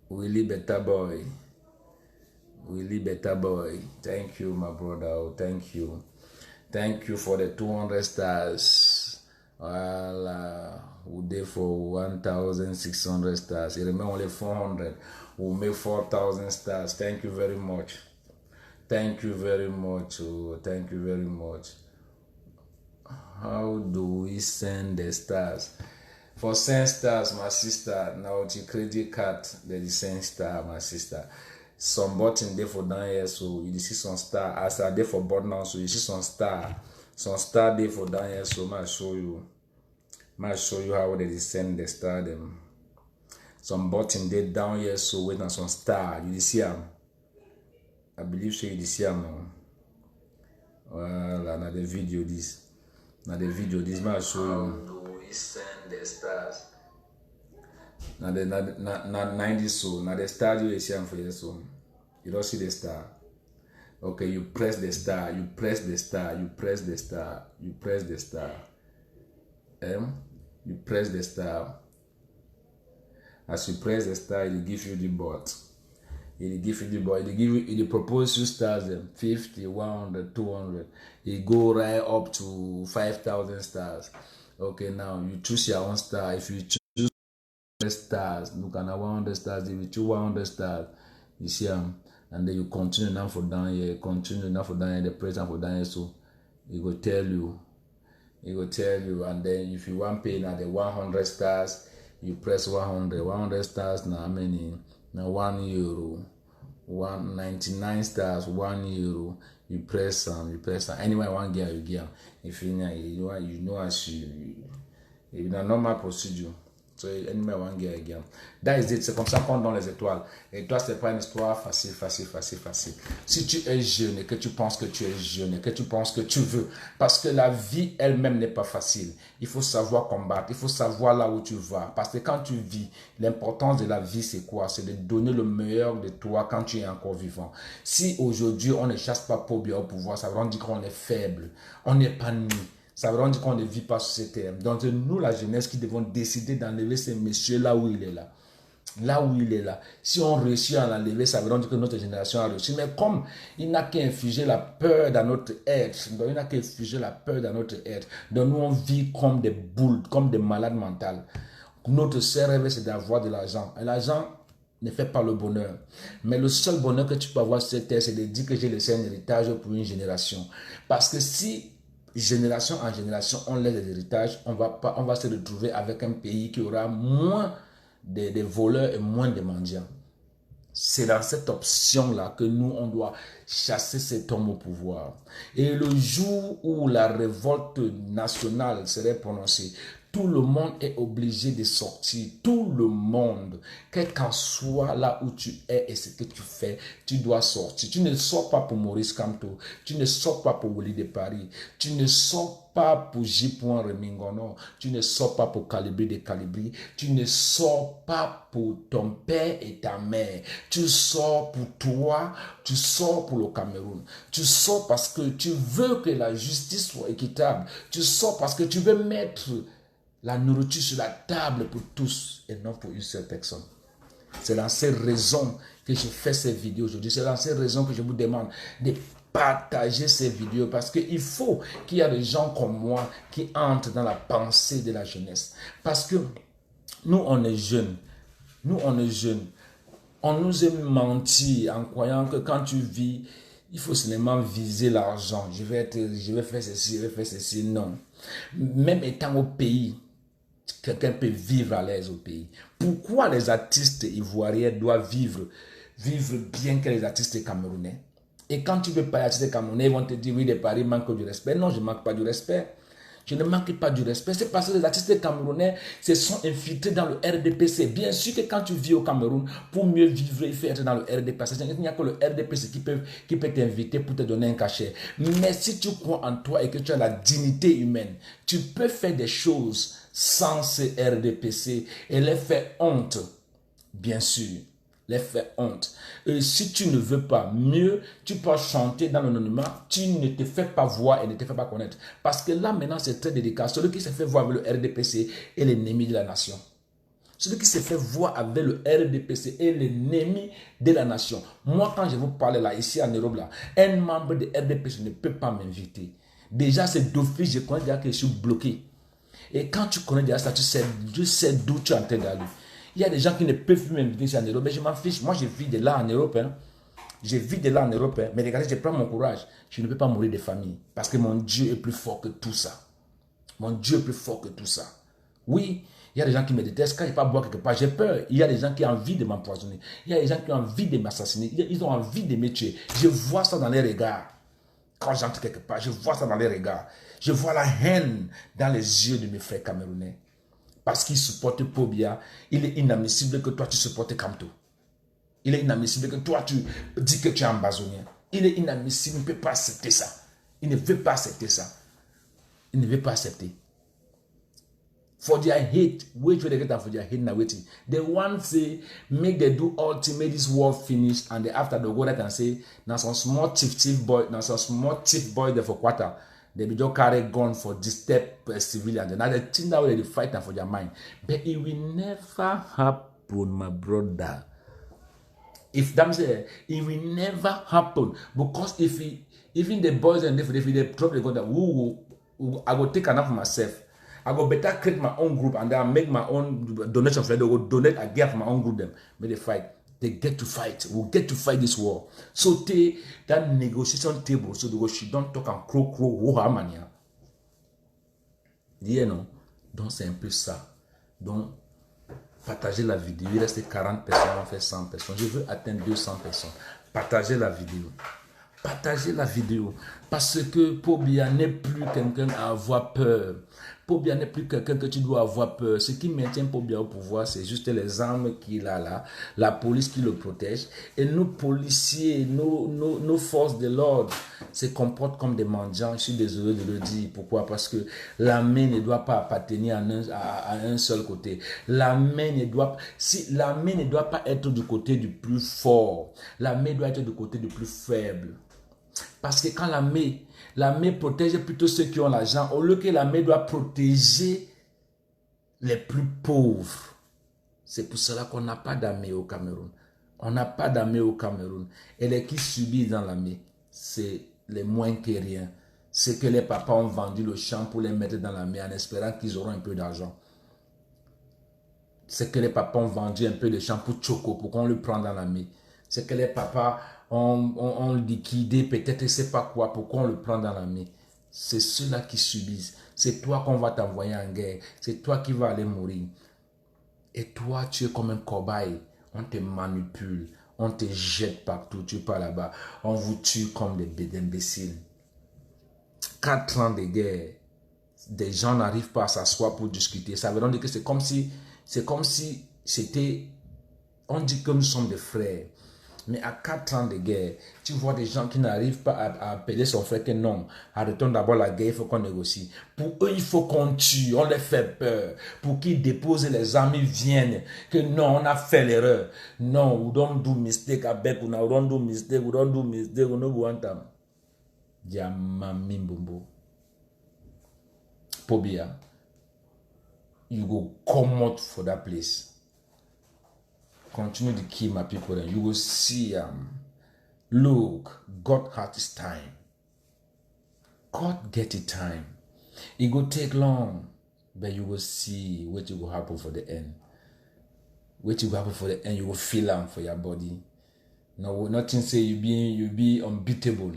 Willie Better Boy. Willie Better Boy. Thank you, my brother. Oh, thank you. Thank you for the 200 stars. Well, we did for 1,600 stars. You remember only 400. We'll make 4,000 stars. Thank you very much. Thank you very much. Oh, thank you very much. How do we send the stars? For send stars, my sister, now the credit card, there is send star, my sister. Some button there for down here, so you see some star. As I there for button now, so you see some star there for down here, so I show you how they send the star them. Some button there down here, so wait on some star. You see them. I believe so. You see them. Well, another video this. Now the video this might show you. How do we send the stars? Now the 90 so now the star you see for your so you don't see the star. Okay, you press the star, you press the star, you press the star, you press the star. You press the star. As you press the star, it will give you the bot. It will give you the bot. It will propose you stars them 50, 100, 200. It go right up to 5,000 stars. Okay, now you choose your own star. If you choose stars, look at 100 stars. If you choose 100 stars, you see them, and then you continue now for down here. Continue now for down here. The present for down here, so it will tell you. It will tell you, and then if you want pay now the 100 stars, you press 100. 100 stars now how many? Now €1. 199 stars, €1. You press some, Anyway, one gear you get. If you know as you normal procedure. So anyway, one gear again. That is it. C'est comme ça qu'on donne les étoiles. Et toi, c'est pas une histoire facile. Si tu es jeune et que tu penses que tu es jeune et que tu penses que tu veux, parce que la vie elle-même n'est pas facile. Il faut savoir combattre. Il faut savoir là où tu vas. Parce que quand tu vis, l'importance de la vie, c'est quoi? C'est de donner le meilleur de toi quand tu es encore vivant. Si aujourd'hui, on ne chasse pas pour bien au pouvoir, ça veut dire qu'on est faible. On n'est pas nu. Ça veut dire qu'on ne vit pas sur ces termes. Donc nous, la jeunesse, qui devons décider d'enlever ces messieurs là où il est là. Là où il est là. Si on réussit à l'enlever, ça veut dire que notre génération a réussi. Mais comme il n'a qu'à infuger la peur dans notre être, donc il n'a qu'à infuger la peur dans notre être, donc nous on vit comme des boules, comme des malades mentales. Notre seul rêve, c'est d'avoir de l'argent. Et l'argent ne fait pas le bonheur. Mais le seul bonheur que tu peux avoir sur cette terre, c'est de dire que j'ai laissé un héritage pour une génération. Parce que si génération en génération, on laisse des héritages, on va se retrouver avec un pays qui aura moins de voleurs et moins de mendiants. C'est dans cette option-là que nous, on doit chasser cet homme au pouvoir. Et le jour où la révolte nationale serait prononcée, tout le monde est obligé de sortir. Tout le monde, quel qu'en soit là où tu es et ce que tu fais, tu dois sortir. Tu ne sors pas pour Maurice Kamto. Tu ne sors pas pour Willy de Paris. Tu ne sors pas pour J. Remingono. Tu ne sors pas pour Calibri de Calibri. Tu ne sors pas pour ton père et ta mère. Tu sors pour toi. Tu sors pour le Cameroun. Tu sors parce que tu veux que la justice soit équitable. Tu sors parce que tu veux mettre la nourriture sur la table pour tous et non pour une seule personne. C'est dans ces raisons que je fais ces vidéos aujourd'hui. C'est dans ces raisons que je vous demande de partager ces vidéos, parce qu'il faut qu'il y ait des gens comme moi qui entrent dans la pensée de la jeunesse. Parce que nous, on est jeunes. Nous, on est jeunes. On nous aime mentir en croyant que quand tu vis, il faut seulement viser l'argent. Je vais faire ceci, je vais faire ceci. Non. Même étant au pays, quelqu'un peut vivre à l'aise au pays. Pourquoi les artistes ivoiriens doivent vivre bien que les artistes camerounais? Et quand tu veux parler d'artistes camerounais, ils vont te dire, oui, de Paris manque du respect. Non, je ne manque pas du respect. Je ne manque pas du respect. C'est parce que les artistes camerounais se sont infiltrés dans le RDPC. Bien sûr que quand tu vis au Cameroun, pour mieux vivre, il faut être dans le RDPC. Il n'y a que le RDPC qui peut t'inviter pour te donner un cachet. Mais si tu crois en toi et que tu as la dignité humaine, tu peux faire des choses sans ce RDPC et les faire honte, bien sûr. les fait honte. Et si tu ne veux pas mieux, tu peux chanter dans l'anonymat, tu ne te fais pas voir et ne te fais pas connaître. Parce que là, maintenant, c'est très délicat. Celui qui se fait voir avec le RDPC est l'ennemi de la nation. Celui qui se fait voir avec le RDPC est l'ennemi de la nation. Moi, quand je vous parle là, ici à Nairobi, là, un membre de RDPC ne peut pas m'inviter. Déjà, c'est d'office, je connais déjà que je suis bloqué. Et quand tu connais déjà ça, tu sais d'où tu es en train d'aller. Il y a des gens qui ne peuvent plus m'inviter ici en Europe, mais je m'en fiche. Moi, je vis de là en Europe. Hein. Je vis de là en Europe. Hein. Mais regardez, je prends mon courage. Je ne peux pas mourir de famille. Parce que mon Dieu est plus fort que tout ça. Mon Dieu est plus fort que tout ça. Oui, il y a des gens qui me détestent. Quand je ne vais pas boire quelque part, j'ai peur. Il y a des gens qui ont envie de m'empoisonner. Il y a des gens qui ont envie de m'assassiner. Ils ont envie de me tuer. Je vois ça dans les regards. Quand j'entre quelque part, je vois ça dans les regards. Je vois la haine dans les yeux de mes frères camerounais. Parce qu'ils supportent Pobia, il est inadmissible que toi tu supportes Kamto. Il est inadmissible que toi tu dis que tu es ambazonien. Il est inadmissible, il ne peut pas accepter ça. Il ne veut pas accepter ça. Il ne veut pas accepter. For their hate, wait for their hate now waiting. They want to say, make they do all to make this war finish, and after they go there and say, now some small thief boy, there for quarter. They be just carry gun for disturb civilians. And now they think that way they fight for their mind. But it will never happen, my brother. If that say it will never happen. Because if even the boys and if they drop the gun, I will take enough for myself. I go better create my own group and then make my own donation for them. They go donate again for my own group them. May they fight. They get to fight. We'll get to fight this war. So take that negotiation table so they go she don't talk and crow mania. You know? Donc c'est un peu ça. Donc partagez la vidéo. Il reste 40 personnes, on fait 100 personnes. Je veux atteindre 200 personnes. Partagez la vidéo. Partagez la vidéo. Parce que Pobia n'est plus quelqu'un à avoir peur. Pobia n'est plus quelqu'un que tu dois avoir peur. Ce qui maintient Pobia au pouvoir, c'est juste les armes qu'il a là, la police qui le protège. Et nos policiers, nos forces de l'ordre se comportent comme des mendiants. Je suis désolé de le dire. Pourquoi? Parce que l'armée ne doit pas appartenir à un seul côté. L'armée ne doit pas être du côté du plus fort. L'armée doit être du côté du plus faible. Parce que quand l'armée protège plutôt ceux qui ont l'argent, au lieu que l'armée doit protéger les plus pauvres. C'est pour cela qu'on n'a pas d'armée au Cameroun. On n'a pas d'armée au Cameroun. Et les qui subissent dans l'armée, c'est les moins que rien. C'est que les papas ont vendu le champ pour les mettre dans l'armée en espérant qu'ils auront un peu d'argent. C'est que les papas ont vendu un peu de champ pour Choco, pour qu'on le prenne dans l'armée. C'est que les papas ont liquidé peut-être je ne sais pas quoi, pourquoi on le prend dans l'armée. C'est ceux-là qui subissent. C'est toi qu'on va t'envoyer en guerre. C'est toi qui vas aller mourir. Et toi, tu es comme un cobaye. On te manipule. On te jette partout. Tu pars là-bas. On vous tue comme des bêtes d'imbéciles. 4 ans de guerre. Des gens n'arrivent pas à s'asseoir pour discuter. Ça veut dire que c'est comme si c'était... On dit que nous sommes des frères. Mais à 4 ans de guerre, tu vois des gens qui n'arrivent pas à appeler son frère que non. Arrêtons d'abord la guerre, il faut qu'on négocie. Pour eux, il faut qu'on tue, on les fait peur. Pour qu'ils déposent les armes, ils viennent. Que non, on a fait l'erreur. Non, we don't do mistake avec, we don't do mistake, we don't do mistake, we don't want them. Diamami Mbombo. Pobia, you go come out for that place. Continue to kill my people and you will see look, God has his time. God get his time. It will take long, but you will see what will happen for the end. What will happen for the end, you will feel them for your body. No, nothing say you be unbeatable.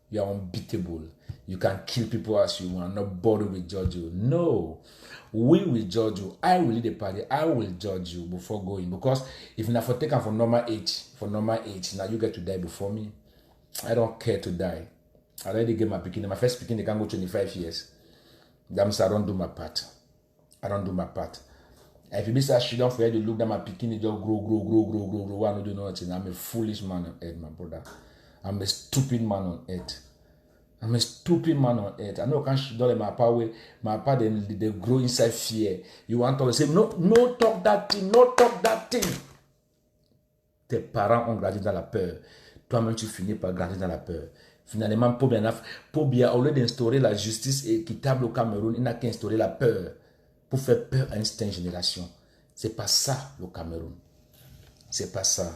You are unbeatable. You can kill people as you want. Nobody will judge you. No. We will judge you. I will lead the party. I will judge you before going. Because if not for taken for normal age, now you get to die before me. I don't care to die. I already get my picking. My first picking, they can go 25 years. That I don't do my part. I don't do my part. If you be such shit down for you to look at my picking, it just grow. I don't do nothing. I'm a foolish man on earth, my brother. I'm a stupid man on earth. I'm a stupid man on earth. I know can't don't my power, they grow inside fear. You want to say, no talk that thing, no talk that thing. tes parents ont grandi dans la peur. Toi-même, tu finis par grandir dans la peur. Finalement, Pobia, au lieu d'instaurer la justice équitable au Cameroun, il n'a qu'instauré la peur pour faire peur à une certaine génération. C'est pas ça, le Cameroun. C'est pas ça.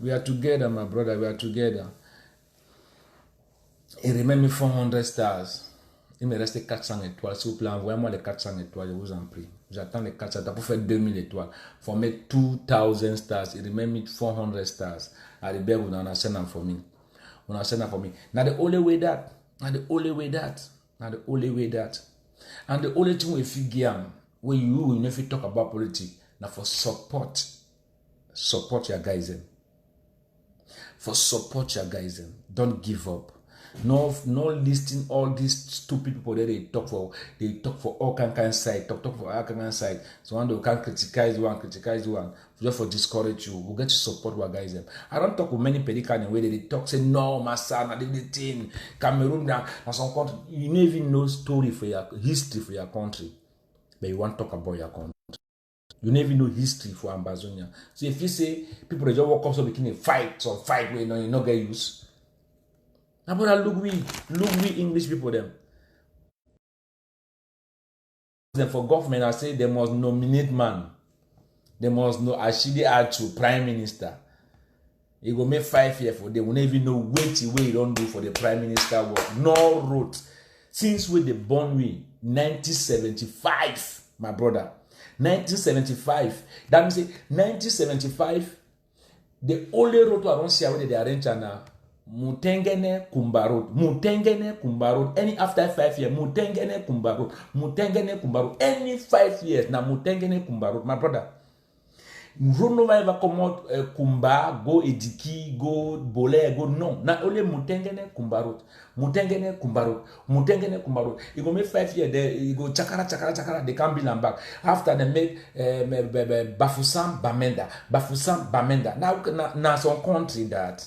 We are together, my brother. We are together. Il remain 400 stars. Il me reste 400 étoiles. S'il vous plaît, envoyez-moi les 400 étoiles, je vous en prie. J'attends les 400 étoiles pour faire 2000 étoiles. For me 2000 stars. Il remain 400 stars. Arrivé, vous en avez en famille. On a sent for me. Now the only way that. Now the only way that. Now the only way that. And the only thing we figure when you if you talk about politics, now for support your guys. For support your guys. Don't give up. No listing all these stupid people that they talk for all kind of side, talk for all kind of side. So when they can criticize one, just for discourage you, we get to support our guys. I don't talk with many pedicans in the way they talk, say no, my son, I did the thing, Cameroon now, and some country. You never even know story for your history for your country, but you want to talk about your country. You never know history for Ambazonia. So if you say people that just walk up so begin a fight, where you not get used. Now, brother, look we English people them. Then for government, I say they must nominate man. They must know actually add to prime minister. It go make 5 years for them. We never even know what you don't do for the prime minister work. No road. Since we the born we 1975, my brother. 1975. That means 1975. The only road to around here where they arrange now. Mutengene Kumbarot. Any after 5 years, Mutengene Kumbarot. Any 5 years, na Mutengene Kumbarot, my brother. Rono va eva comment Kumba, go Ediki, go Bole, go non. Na only Mutengene Kumbarot. You go make 5 years, you go chakara, they can't be back. After they make Bafoussam Bamenda. Now some country that.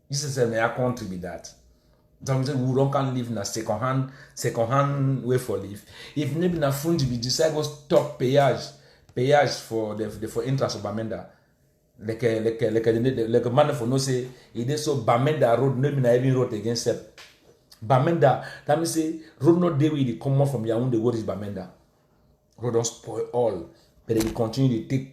This is a country with that. Sometimes we don't can live in a second hand way for live. If maybe na funds we decide to stop payage for interest of Bamenda. Like a man for no say it is so Bamenda road maybe na even road against it. Bamenda, that means say road not there with the come from Yaoundé, what is Bamenda? Road don't spoil all, but they will continue to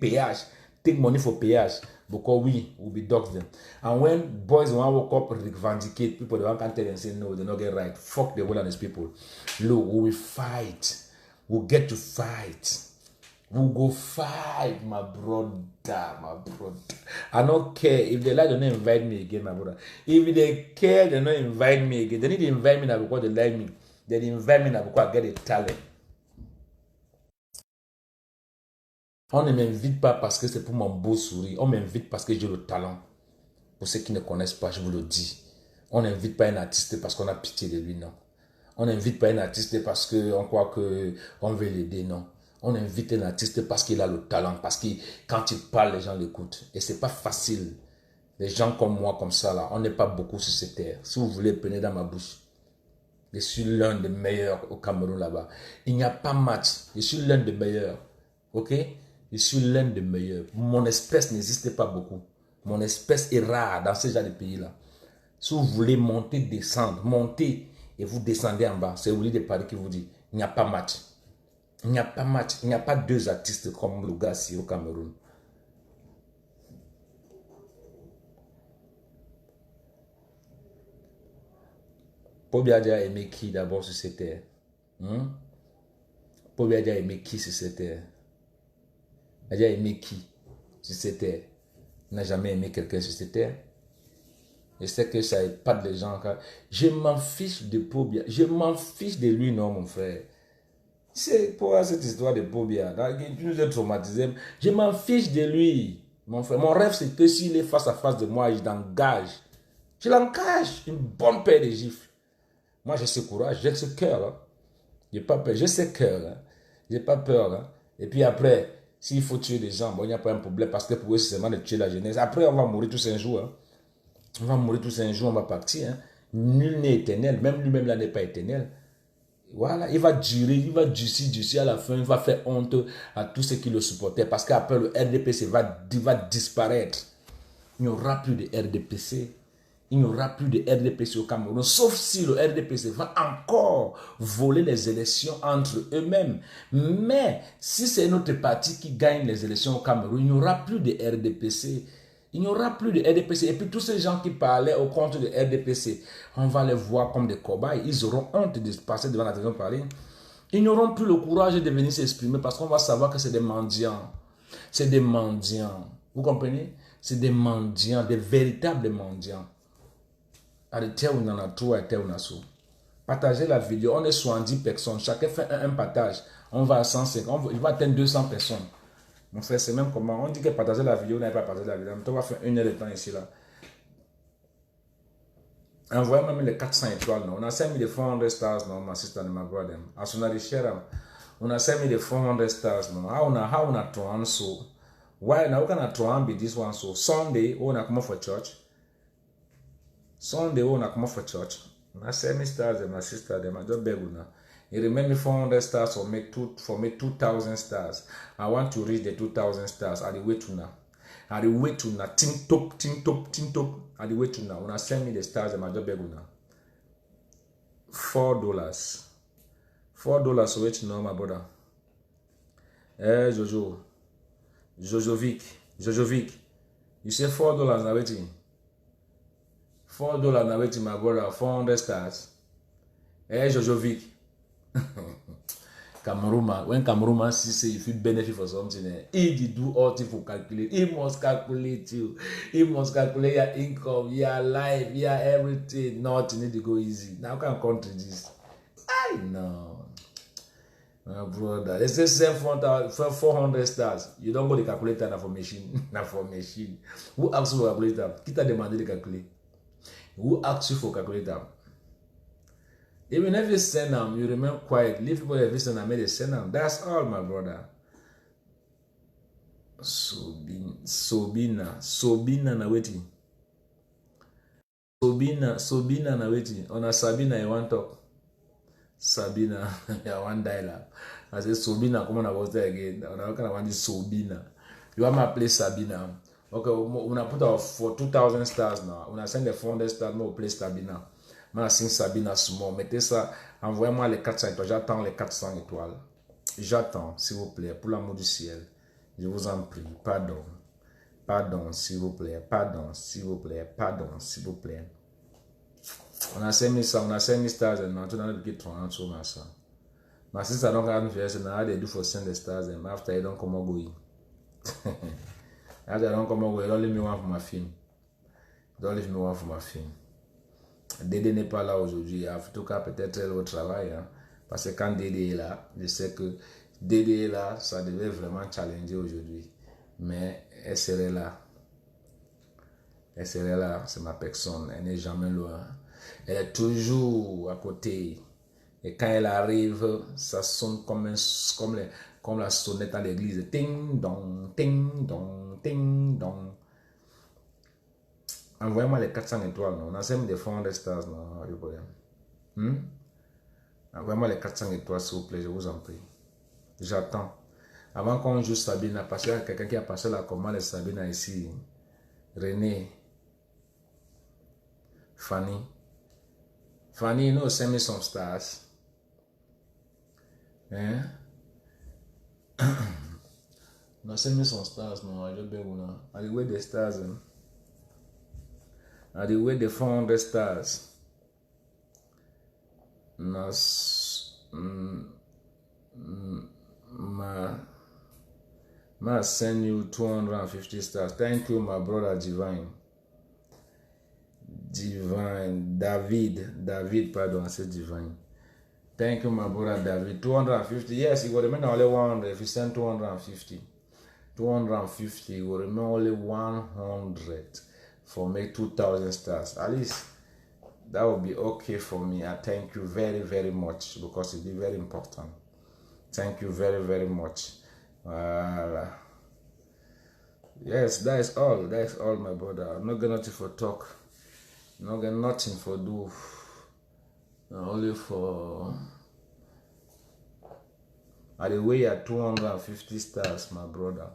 take money for payage. Because we will be dogs them. And when boys want to wake up and vindicate people, they can't tell them say no, they don't get right. Fuck the wilderness people. Look, we will fight. We'll get to fight. We'll go fight, my brother. I don't care. If they like, they don't invite me again, my brother. If they care, they don't invite me again. They need to invite me now because they like me. They invite me now because I get a talent. On ne m'invite pas parce que c'est pour mon beau sourire. On m'invite parce que j'ai le talent. Pour ceux qui ne connaissent pas, je vous le dis. On n'invite pas un artiste parce qu'on a pitié de lui, non. On n'invite pas un artiste parce qu'on croit qu'on veut l'aider, non. On invite un artiste parce qu'il a le talent. Parce que quand il parle, les gens l'écoutent. Et c'est pas facile. Les gens comme moi, comme ça, là, on n'est pas beaucoup sur cette terre. Si vous voulez, prenez dans ma bouche. Je suis l'un des meilleurs au Cameroun là-bas. Il n'y a pas match. Je suis l'un des meilleurs. Ok? Je suis l'un des meilleurs. Mon espèce n'existe pas beaucoup. Mon espèce est rare dans ce genre de pays-là. Si vous voulez monter, descendre, monter et vous descendez en bas, c'est Willy de Paris qui vous dit, il n'y a pas match. Il n'y a pas match. Il n'y a pas deux artistes comme le gars ici au Cameroun. Pobia a aimé qui d'abord sur cette terre? Pobia a aimé qui sur cette terre? Il a aimé qui sur cette terre? Il n'a jamais aimé quelqu'un sur cette terre. Je sais que ça n'aide pas les gens. Je m'en fiche de Pobia. Je m'en fiche de lui, non, mon frère. C'est pour cette histoire de Pobia. Tu nous as traumatisé. Je m'en fiche de lui, mon frère. Mon rêve, c'est que s'il est face à face de moi, je l'engage. Je l'engage. Une bonne paire de gifles. Moi, j'ai ce courage, j'ai ce cœur. Hein. J'ai pas peur. J'ai ce cœur. Hein. J'ai pas peur. Hein. Et puis après, s'il faut tuer des gens, bon, il n'y a pas un problème parce que pour eux, c'est seulement de tuer la jeunesse. Après, on va mourir tous un jour. Hein. On va mourir tous un jour, on va partir. Hein. Nul n'est éternel. Même lui-même, là, n'est pas éternel. Voilà, il va durer, il va durcir à la fin, il va faire honte à tous ceux qui le supportaient parce qu'après le RDPC va disparaître. Il n'y aura plus de RDPC. Il n'y aura plus de RDPC au Cameroun, sauf si le RDPC va encore voler les élections entre eux-mêmes. Mais si c'est notre parti qui gagne les élections au Cameroun, il n'y aura plus de RDPC. Il n'y aura plus de RDPC. Et puis tous ces gens qui parlaient au compte de RDPC, on va les voir comme des cobayes. Ils auront honte de passer devant la télévision parler. Ils n'auront plus le courage de venir s'exprimer parce qu'on va savoir que c'est des mendiants. C'est des mendiants. Vous comprenez? C'est des mendiants, des véritables mendiants. Partagez la vidéo. On est 70 personnes. Chacun fait un partage. On va à 150. Il va atteindre 200 personnes. Mon frère, c'est même comment. On dit que partager la vidéo, on n'a pas partagé la vidéo. On va faire 1 heure de temps ici. Là. Envoyez même les 400 étoiles. Non? On a 5400 stars. Non, my sister and my brother. As on a share. On a 5400 stars. No? How on a try so. Why now can I try and be this one so? Sunday, on a come for church. Sunday, when I come for church, I send me stars and my sister, them I just beg now. You remember 400 stars for me 2,000 stars. I want to reach the 2,000 stars. I the way to now. I the way to now. Ting top. I the way to now. When I send me the stars, and I just beg now. $4. $4 wait now, my brother. Jojovic. You say $4 now waiting. $4 now waiting, my brother. 400 stars. Jojovic. Cameroon, when Cameroon say if you benefit for something, he do all things for calculate. He must calculate you. He must calculate your income, your life, your everything. Nothing need to go easy. Now can country this. I know. My brother, they say 400 stars. You don't go to calculator now for machine. Now for machine. Who asks you for calculator? Kita demande de calculer. Who asks you for calculator? Even if you send them, you remain quiet. Leave people that listen and make they send them. That's all, my brother. Sobina na waiting. Sobina na waiting. On a Sabina, you want talk. Sabina, you want dialogue. I say Sobina, come on, I was there again. I want this Sobina. You want my place Sabina. Okay, when I put out for 2,000 stars now, when I send the 400 stars, no place Sabina. Moi, c'est Sabina small. Mettez ça, envoyez-moi les 400 étoiles. J'attends les 400 étoiles. J'attends, s'il vous plaît, pour l'amour du ciel. Je vous en prie, pardon. Pardon, s'il vous plaît. Pardon, s'il vous plaît. Pardon, s'il vous plaît. On a 5 000 stars and now, tu n'as pas de 30 sur ma ça. Ma sister don't have me say now they do for send the stars and after you don't come on going. After I don't come on going, don't leave me one for my film. Don't leave me one for my film. Dédé n'est pas là aujourd'hui. En tout cas, peut-être elle au travail. Hein, parce que quand Dédé est là, je sais que Dédé est là, ça devait vraiment challenger aujourd'hui. Mais elle serait là. Elle serait là, c'est ma personne. Elle n'est jamais loin. Elle est toujours à côté. Et quand elle arrive, ça sonne comme la sonnette à l'église. Ting dong, ting dong, ting dong. Envoyez-moi les 400 étoiles. Non? On a même des 400 stars. Non? Envoyez-moi les 400 étoiles, s'il vous plaît. Je vous en prie. J'attends. Avant qu'on joue Sabina, parce qu'il y a quelqu'un qui a passé la commande de Sabina ici. René. Fanny. Fanny, you know, send me some stars. Hein? No, send me some stars. No, I just beg you now. I wait the stars. I the way the 400 stars. Ma send you 250 stars. Thank you, my brother Divine. David, pardon, I said Divine. Thank you, my brother David. 250. Yes, it will remain only 100 if you send 250. 250, it will remain only 100. For me 2,000 stars. At least that would be okay for me. I thank you very, very much because it is very important. Thank you very, very much. Yes, that is all. That is all, my brother. I'm not going nothing for talk. I'm not going nothing for do. Only for At the way at 250 stars, my brother.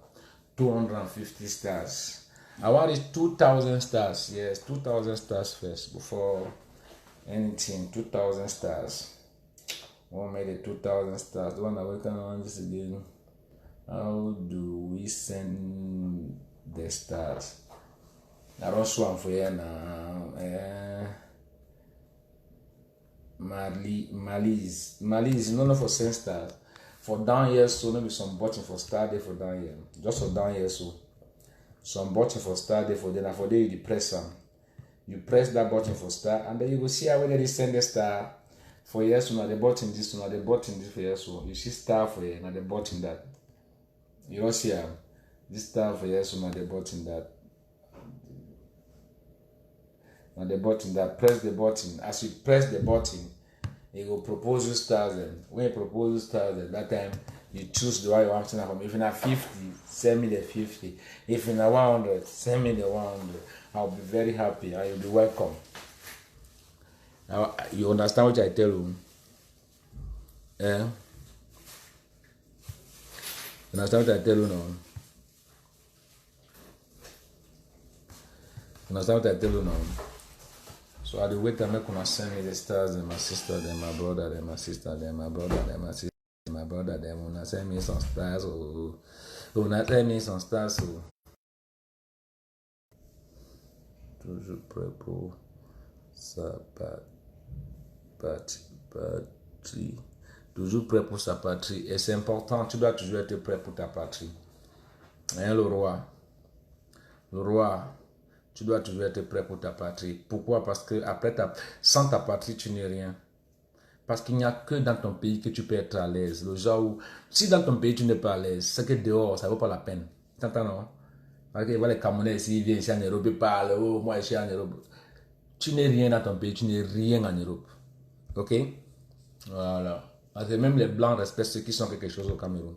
250 stars. I want it 2,000 stars. Yes, 2,000 stars first before anything. 2,000 stars. One made it 2,000 stars. The one that we can on this again. How do we send the stars? I don't swan for you now. Malice, you know, for send stars. For down here, so maybe some button for star there for down here. Just for down here, so some button for star there for then. And for there, you press some. You press that button for star, and then you will see how they send the star for yes, so now the button this, so now the button this for yes, so you see star for here, now the button that. You don't see this star for yes, so now the button that. Now the button that, press the button. As you press the button, it will propose you stars. And when you propose you stars, at that time you choose the one you want to from. If you have 50, send me the 50. If you have 100, send me the 100. I'll be very happy and you'll be welcome. Now, you understand what I tell you? Eh? You understand what I tell you now? You understand what I tell you now? So at the wait time, I'm gonna send me the stars and my sister, then my brother, then my sister, then my brother, then my sister, then my brother, then when I send me some stars, or when I send me some stars, so toujours prêt pour sa patrie. Toujours prêt pour sa patrie. Et c'est important, tu dois toujours être prêt pour ta patrie. Hein, le roi. Le roi. Tu dois toujours être prêt pour ta patrie. Pourquoi? Parce que après sans ta patrie, tu n'es rien. Parce qu'il n'y a que dans ton pays que tu peux être à l'aise. Le genre où, si dans ton pays tu n'es pas à l'aise, c'est que dehors, ça ne vaut pas la peine. Tu entends, non? Parce que les Camerounais ici, ils viennent ici en Europe, ils parlent, oh, moi je suis en Europe. Tu n'es rien dans ton pays, tu n'es rien en Europe. Ok? Voilà. Parce que même les Blancs respectent ceux qui sont quelque chose au Cameroun.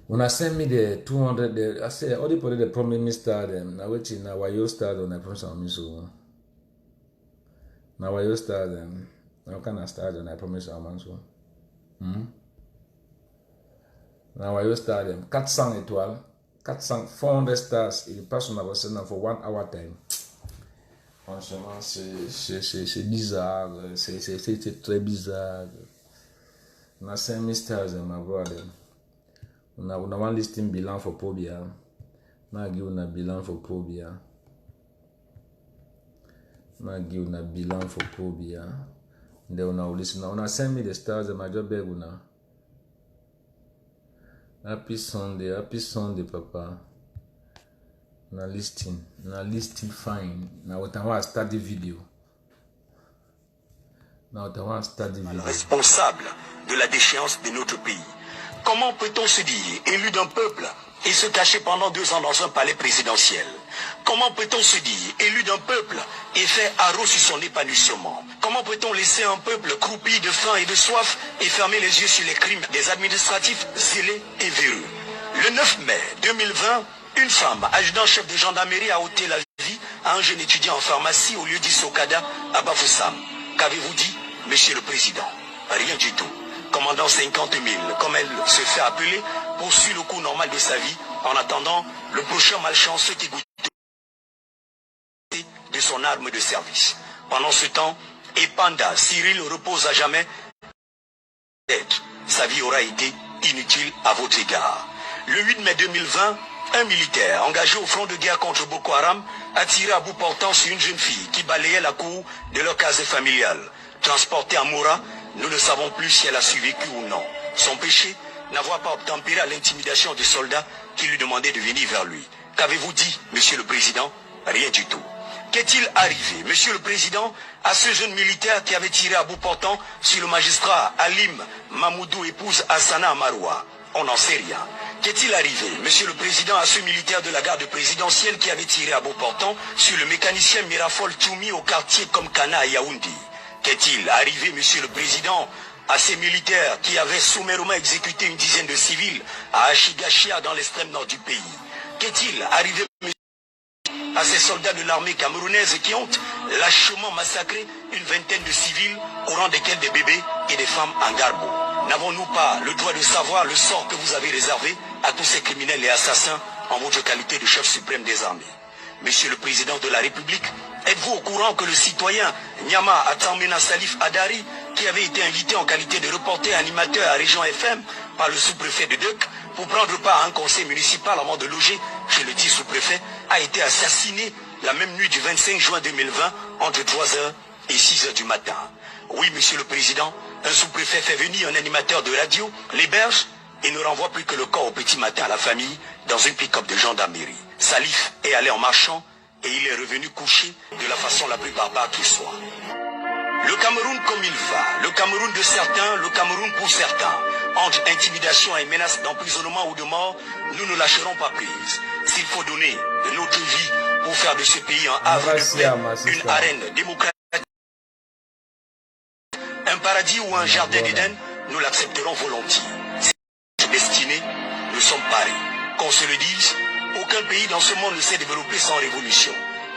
On a sent me the 200, I said, all the people that promised me start them. Now wait now why you start on I promise on me so. Now why you start them. Now can I start on I promise on man so. Now why you start them. 400 étoiles, 400 stars. Et les personnes avaient sent them for 1 hour time. Franchement, c'est bizarre. C'est très bizarre. On a sent me stars and my brother. On a one listing bilan for Pobia. Now give una bilan for Pobia. Now give una bilan for Pobia. Then una listen. Una send me the stars and my job beg una. Happy Sunday, Papa. Una listing fine. Now what I want to start the video. Responsable de la déchéance de notre pays. Comment peut-on se dire élu d'un peuple et se cacher pendant 2 ans dans un palais présidentiel? Comment peut-on se dire élu d'un peuple et faire haro sur son épanouissement? Comment peut-on laisser un peuple croupi de faim et de soif et fermer les yeux sur les crimes des administratifs zélés et véreux? Le 9 mai 2020, une femme, adjudant-chef de gendarmerie, a ôté la vie à un jeune étudiant en pharmacie au lieu d'Issokada à Bafoussam. Qu'avez-vous dit, Monsieur le Président? Rien du tout. Commandant 50 000, comme elle se fait appeler, poursuit le cours normal de sa vie en attendant le prochain malchanceux qui goûte de son arme de service. Pendant ce temps, Epanda, Cyril repose à jamais. Sa vie aura été inutile à votre égard. Le 8 mai 2020, un militaire engagé au front de guerre contre Boko Haram a tiré à bout portant sur une jeune fille qui balayait la cour de leur case familiale. Transportée à Moura, nous ne savons plus si elle a survécu ou non. Son péché, n'avoir pas obtempéré à l'intimidation des soldats qui lui demandaient de venir vers lui. Qu'avez-vous dit, Monsieur le Président? Rien du tout. Qu'est-il arrivé, Monsieur le Président, à ce jeune militaire qui avait tiré à bout portant sur le magistrat Alim Mamoudou, épouse Hassana Amaroua? On n'en sait rien. Qu'est-il arrivé, Monsieur le Président, à ce militaire de la garde présidentielle qui avait tiré à bout portant sur le mécanicien Mirafol Toumi au quartier Komkana à Yaoundé? Qu'est-il arrivé, Monsieur le Président, à ces militaires qui avaient sommairement exécuté une dizaine de civils à Achigachia dans l'extrême nord du pays? Qu'est-il arrivé, à ces soldats de l'armée camerounaise qui ont lâchement massacré une vingtaine de civils au rang desquels des bébés et des femmes en garbo? N'avons-nous pas le droit de savoir le sort que vous avez réservé à tous ces criminels et assassins en votre qualité de chef suprême des armées? Monsieur le Président de la République, êtes-vous au courant que le citoyen Nyama Atamena Salif Adari, qui avait été invité en qualité de reporter animateur à Région FM par le sous-préfet de Dec pour prendre part à un conseil municipal avant de loger chez le dit sous-préfet, a été assassiné la même nuit du 25 juin 2020 entre 3h et 6h du matin? Oui, Monsieur le Président, un sous-préfet fait venir un animateur de radio, l'héberge et ne renvoie plus que le corps au petit matin à la famille dans une pick-up de gendarmerie. Salif est allé en marchant et il est revenu coucher de la façon la plus barbare qui soit. Le Cameroun comme il va, le Cameroun de certains, le Cameroun pour certains. Entre intimidation et menace d'emprisonnement ou de mort, nous ne lâcherons pas prise. S'il faut donner de notre vie pour faire de ce pays un havre de paix, une arène démocratique, un paradis ou un jardin d'Éden, nous l'accepterons volontiers. C'est destiné, nous sommes parés. Qu'on se le dise, aucun pays dans ce monde ne s'est développé sans révolution.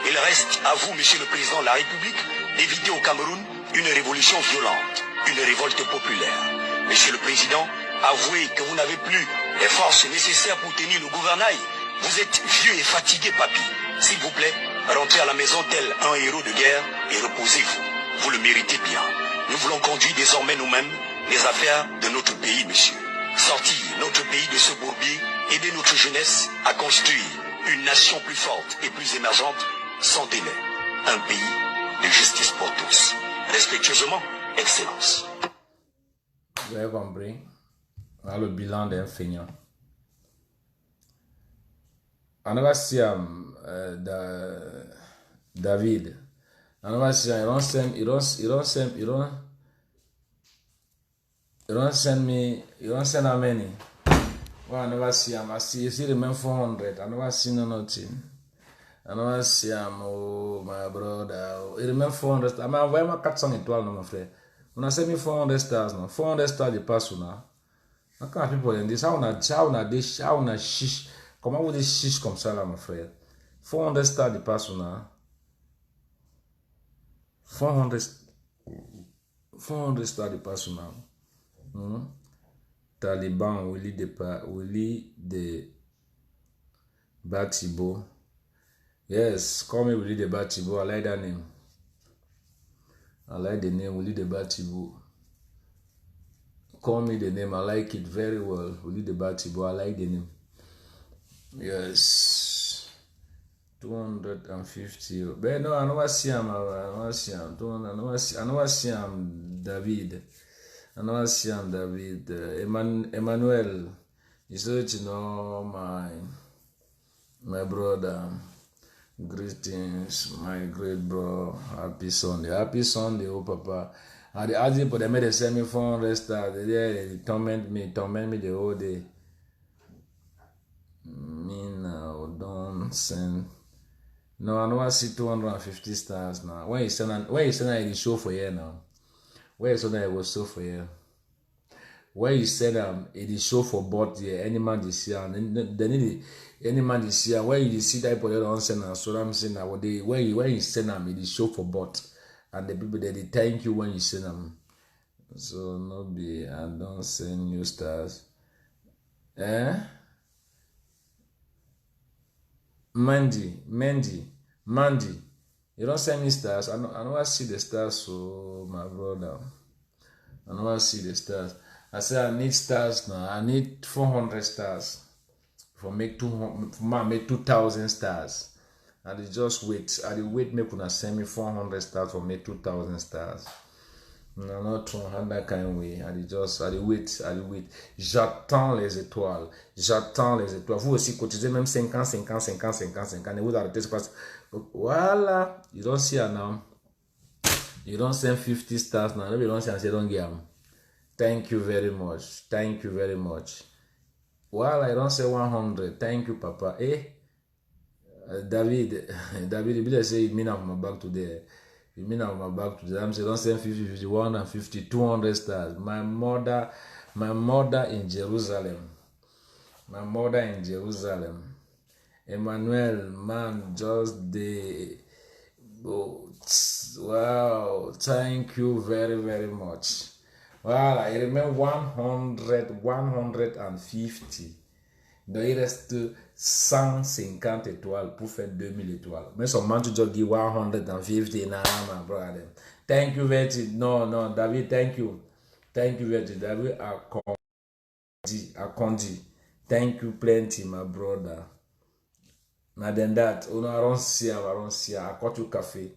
Il reste à vous, Monsieur le Président de la République, d'éviter au Cameroun une révolution violente, une révolte populaire. Monsieur le Président, avouez que vous n'avez plus les forces nécessaires pour tenir le gouvernail. Vous êtes vieux et fatigué, papy. S'il vous plaît, rentrez à la maison tel un héros de guerre et reposez-vous. Vous le méritez bien. Nous voulons conduire désormais nous-mêmes les affaires de notre pays, monsieur. Sortir notre pays de ce bourbier, aider notre jeunesse à construire une nation plus forte et plus émergente sans délai. Un pays de justice pour tous. Respectueusement, Excellence. Vous avez compris? Voilà le bilan d'un feignant. En Siam, David. En Siam, you don't send how many? Well, I never see him. I see, you see the man 400. I never see nothing. I never see him, oh, my brother. You remember 400. I mean, why am I catching it all, my friend? When I send me 400 stars now, 400 stars they pass now. I can't people in this. How on a shish? Comment vous dites shish comme ça là, mon frère? 400 stars they pass now. 400 stars they pass now. Taliban, Willy de Batibo. Yes, call me Willy de Batibo. I like that name. I like the name Willy de Batibo. Call me the name. I like it very well. Willy de Batibo. I like the name. Yes. 250. But no, I never see him. I never see him. David. I never see him. David. Emmanuel. You said, you know, my brother. Greetings, my great bro. Happy Sunday. Happy Sunday, oh papa. And the ask people, they made a send me 400 stars. They torment me the whole day. Me now, don't send. No, I don't see 250 stars now. When you send it show for you now. Where you send it was show for you. Where you send it is show for both the any man this year. And they need any man this year. Where you see that people don't send them. So I'm saying that where you send them, it is show for both. And the people they thank you when you send them. So no be I don't send you stars. Mandy. You don't send me stars. I know I see the stars, so my brother. I know I see the stars. I say I need stars now. I need 400 stars for make 2,000 stars. And they just wait. I wait make una send me 400 stars for make 2,000 stars. No, not 200 kind of way. I wait. J'attends les étoiles. Vous aussi cotisez même 50. Et vous arrêtez ce passe. Voilà. You don't see her now. You don't send 50 stars now. You don't see her don't get them. Thank you very much. Well, I don't say 100. Thank you, Papa. David, you say you mean I'm back today. I'm saying don't send 50, 51, and 50, 200 stars. My mother in Jerusalem. Emmanuel, man, just the. Oh, wow, thank you very much. Voilà, il remet 150. Donc, il reste 150 étoiles pour faire 2000 étoiles. Mais seulement tu dois dire 150. Nah, my brother. Thank you very much. No, David, thank you. Thank you very much. David Akondi. Thank you plenty, my brother. Now than that, I don't see. I got you coffee.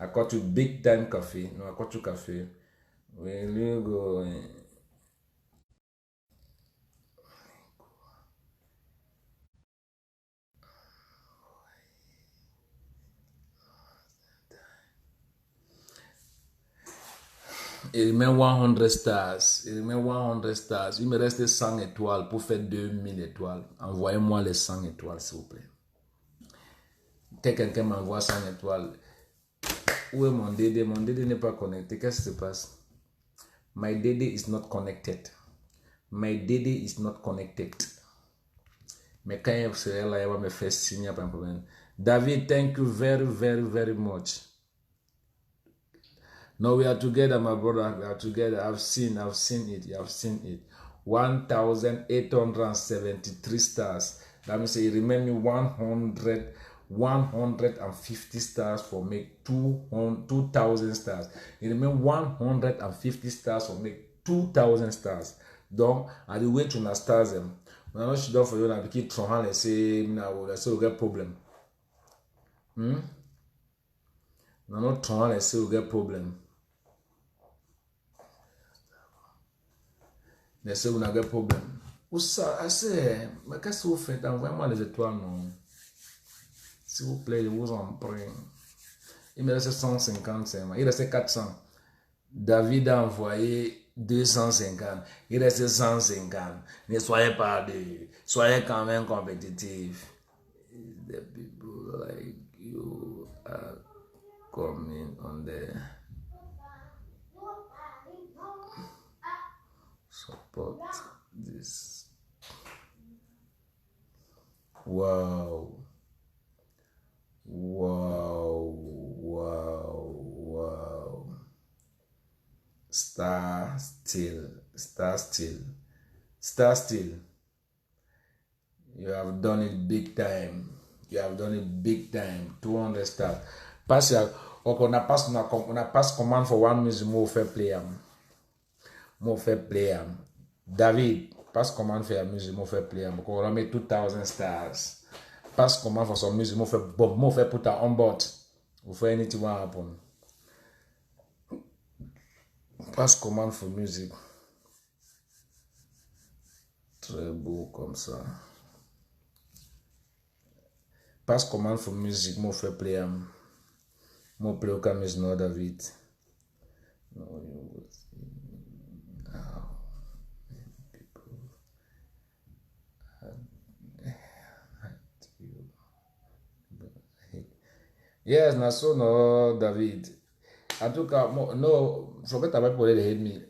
I got you big time coffee. No, I got you coffee. When you go... Il met 100 stars. Il met 100 stars. Il me reste 100 étoiles pour faire 2000 étoiles. Envoyez-moi les 100 étoiles, s'il vous plaît. Quelqu'un m'envoie 100 étoiles. Où est mon DD? Mon DD n'est pas connecté. Qu'est-ce qui se passe? My DD is not connected. My DD is not connected. Mais quand il serait là, il va me faire signe, il n'y a pas de problème. David, thank you very, very, very much. No, we are together, my brother. We are together. I've seen it. You have seen it. 1,873 stars. That means it remains me 150 stars for make 2,000 stars. It remains 150 stars for make 2,000 stars. Donc, à the way to na stars them. When I know she done for you, na keep trying to say, let's say we get problem. I'm not trying to say we get problem. They say on a des problèmes. Où ça, mais qu'est-ce que vous faites? Envoyez-moi les étoiles, non? S'il vous plaît, je vous en prie. Il me reste 150 seulement. Il reste 400. David a envoyé 250. Il reste 150. Ne soyez pas soyez quand même compétitifs. The people like you are coming on the support this. Wow. Star still. You have done it big time. 200 stars. Pass on a pass command for one music more fair player. David, pass command for your music more fair player. Because on make 2,000 stars. Pass command for some music more fair put her on board. Before anything will happen. Passe commande for musique. Très beau comme ça. Passe commande for musique. Moi, fait play. Moi, play au camis, non, David. Yes, na so no, David. En tout cas, no, forget about people that hate me.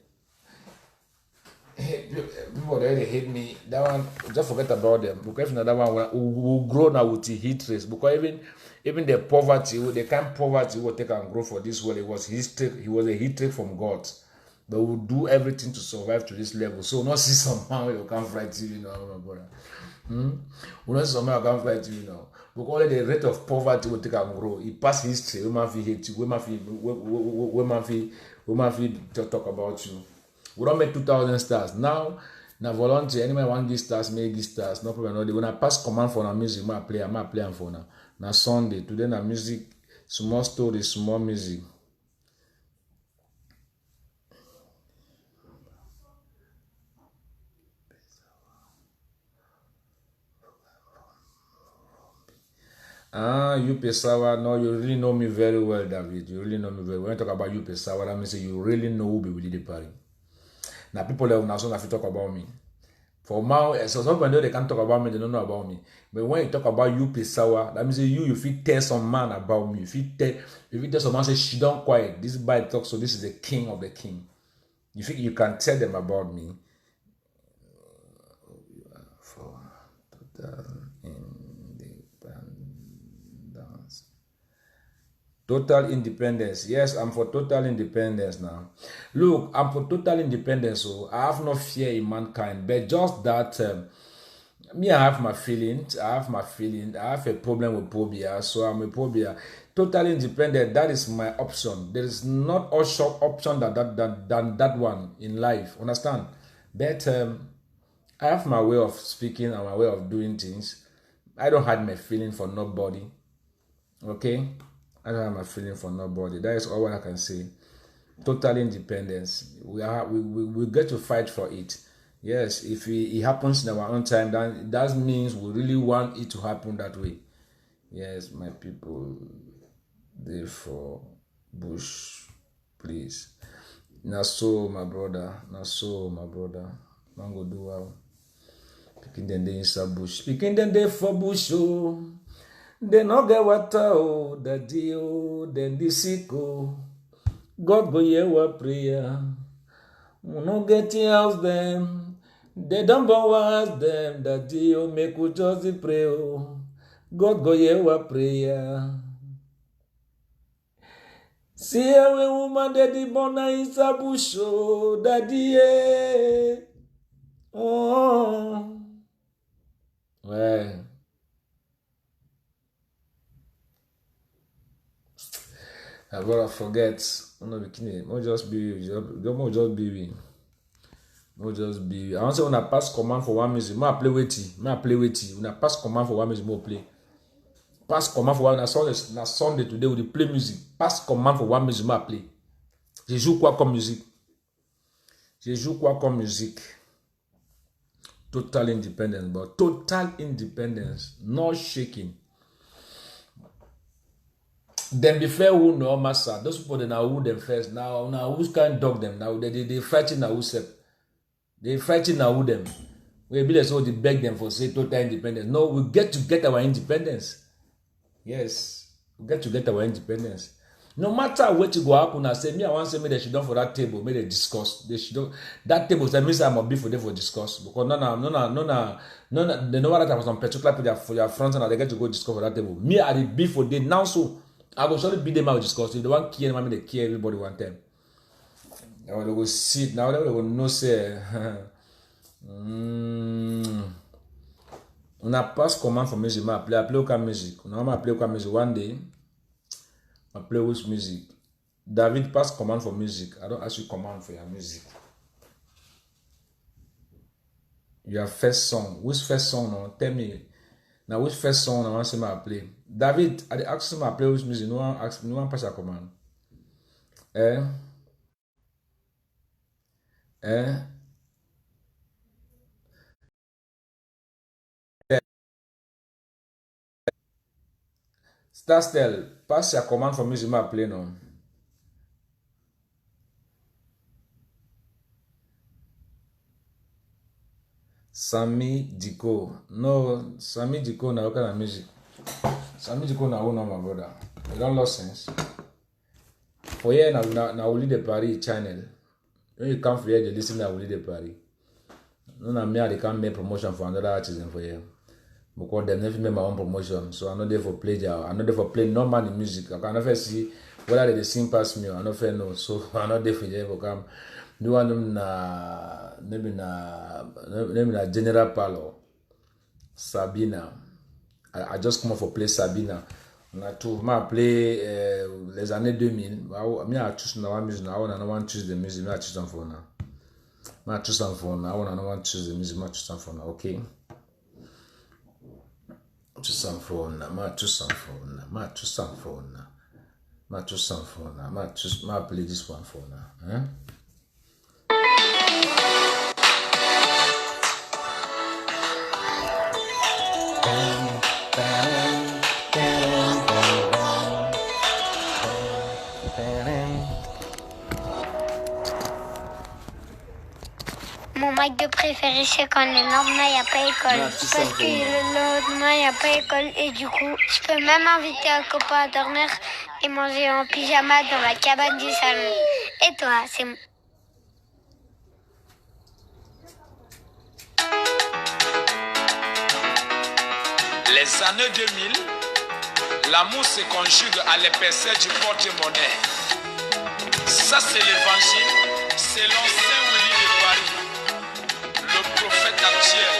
People that hate me, that one, just forget about them. Because if not, that one will grow now with the heat race. Because even the poverty, the kind of poverty will take and grow for this world. He was a heat trick from God. But will do everything to survive to this level. So not see somehow you can't fight you know, my brother. We not see somehow you can't fight you know. Because the rate of poverty will take and grow. It pass history. We might hate you. We might talk about you. We don't make 2,000 stars. Now volunteer, anybody want give stars, make give stars. No problem. No, when I pass command for na music, I play for now. Na Sunday, today na music, small story, small music. You Pesawa, no, you really know me very well, David. You really know me very well. When I talk about you Pesawa, that means you really know who be with the party. Now people that now talk about me. For now, so some people know they can't talk about me, they don't know about me. But when you talk about you Pesawa, that means you fit tell some man about me. If you tell some man say she don't quiet, this guy talks, so this is the king of the king. You think you can tell them about me. For 2000 independence. Total independence. Yes, I'm for total independence now. Look, I'm for total independence, so I have no fear in mankind, but just that me, I have my feelings. I have a problem with phobia, so I'm a phobia. Total independent, that is my option. There is not a short option than that one in life. Understand? But I have my way of speaking and my way of doing things. I don't have my feeling for nobody. Okay? I don't have my feeling for nobody. That is all what I can say. Total independence. We get to fight for it. Yes, if it happens in our own time, then that means we really want it to happen that way. Yes, my people, therefore, Bush, please. Now so, my brother. Mango do well. Picking them day inside bush. Picking them day for bush, oh. They no get water, oh. The deal, then the sick, oh. God go hear our prayer. We no get house them. They don't bow them. The deal make we just pray, oh. God go hear our prayer. See a woman that the bona is a bush, oh. Daddy, oh. Well, I gotta forget. No bikini. More just be. More just be. I want to say when I pass command for one music, I play with you. When I pass command for one music, I play. Pass command for one. I saw this na Sunday today with the play music. Pass command for one music, I play. Je joue quoi comme musique? Total independence, but total independence, no shaking. Them be fair who no master. Those people they now who them first. Now who's can dog them now? They fighting now who step. They fighting now who them. We be like so they beg them for say total independence. No, we get to get our independence. Yes, we get to get our independence. No matter what you go happen, I say me. I want to say me they should done for that table. May they discuss. They should do that table. That means I must be for them for discuss because no. They know that I was on particular for their front and they get to go discuss for that table. Me I the be for them now so. I will surely beat them out discuss. If they want care, they care. Everybody want them. Now they will sit. Now they will know say. On a pas command for music. I play aucun musique. On a appelé aucun musique one day. I play which music. David pass command for music. I don't ask you command for your music. Your first song. Which first song? No? Tell me. Now which first song I want to say I play? David, I ask him I play which music. No one ask. No one pass a command. Stastel, pass your command for music. I play now. Sami Diko. No, Sami Diko na what kind of music? Sami Diko na who no my brother. You don't lost sense. For here na Oli de Paris channel. When you come for here, they listen to Oli de Paris. No na me they can't make promotion for another artist for here. Because they never make my own promotion. So I'm not there for play there. I'm not there for play normal in music. I can never see whether they sing past me or I never know. So I'm not there for there for come. Do one them na maybe na General Palo Sabina. I just come up for play Sabina. On a tout ma play les années 2000. Me I choose na one music. I want choose the music. Me I choose on for now. Me I choose on for now. I want choose the music. Me I choose on for now. Okay. Choose on for now. Me I choose on for now. Me I choose on for now. Me I choose on for now. Me I choose. Me I play this one for now. Eh? Mon McDo préféré, c'est quand le lendemain, il n'y a pas école. Parce que le lendemain, il n'y a pas école. Et du coup, je peux même inviter un copain à dormir et manger en pyjama dans la cabane du salon. Et toi, c'est... Les années 2000, L'amour se conjugue à l'épaisseur du porte-monnaie. Ça, c'est l'évangile selon Saint Willy de Paris, le prophète actuel.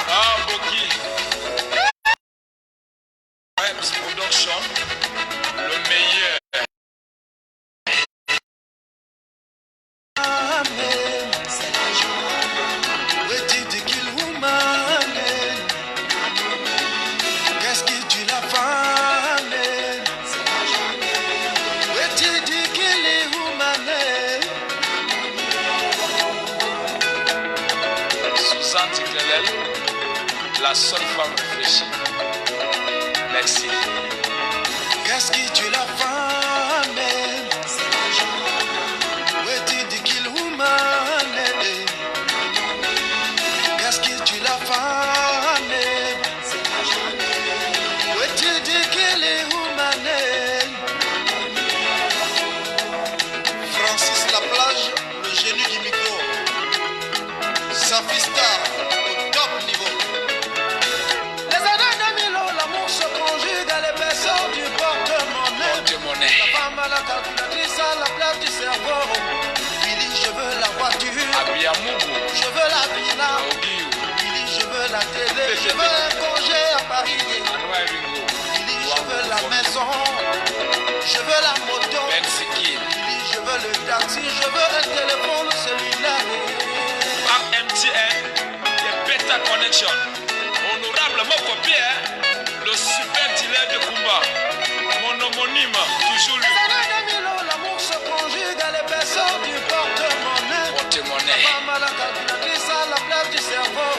Ah, Boki. Webs Production, le meilleur. La seule femme réfléchie. Merci. Qu'est-ce qui tue la femme? Où est-il qu'il woman? Qu'est-ce qui tue la femme? Où est-il qu'il est woman? Francis Laplage, le génie du micro. Safista. La calculatrice à la place du cerveau. Billy, je veux la voiture. Je veux la villa. Billy, je veux la télé. Je veux un congé à Paris. Billy, je veux la maison. Je veux la moto. Billy, je veux le taxi. Je veux un téléphone cellulaire. Par MTN, des bêta connection. Honorable Moko Pierre, le super dealer de Kumba. Mon homonyme, toujours lui. L'amour se conjugue à l'épaisseur du porte-monnaie. Porte-monnaie. Maman, la calculatrice à la place du cerveau.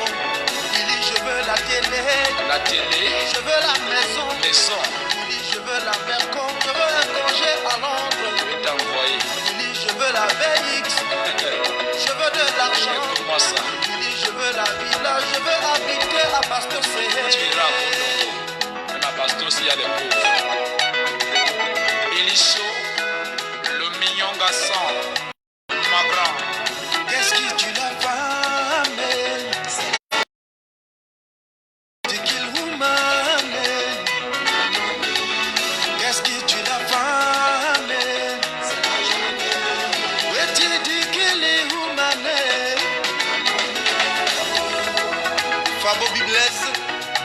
Billy, je veux la télé. La télé. Je veux la maison. Maison. Billy, je veux la Merco. Je veux un congé à Londres. Je vais t'envoyer. Billy, je veux la VX. Je veux de l'argent. Moi ça. Billy, je veux la villa. Je veux habiter à Pasteur C. Tu iras à Kodongo. Même à Pasteur s'il y a des pauvres. Elicho, le mignon garçon, ma grand. Qu'est-ce qui tue la femme? C'est qu'il woman. Qu'est-ce qui tue la femme? Où est-il qu'il est woman? Fabo Biblesse,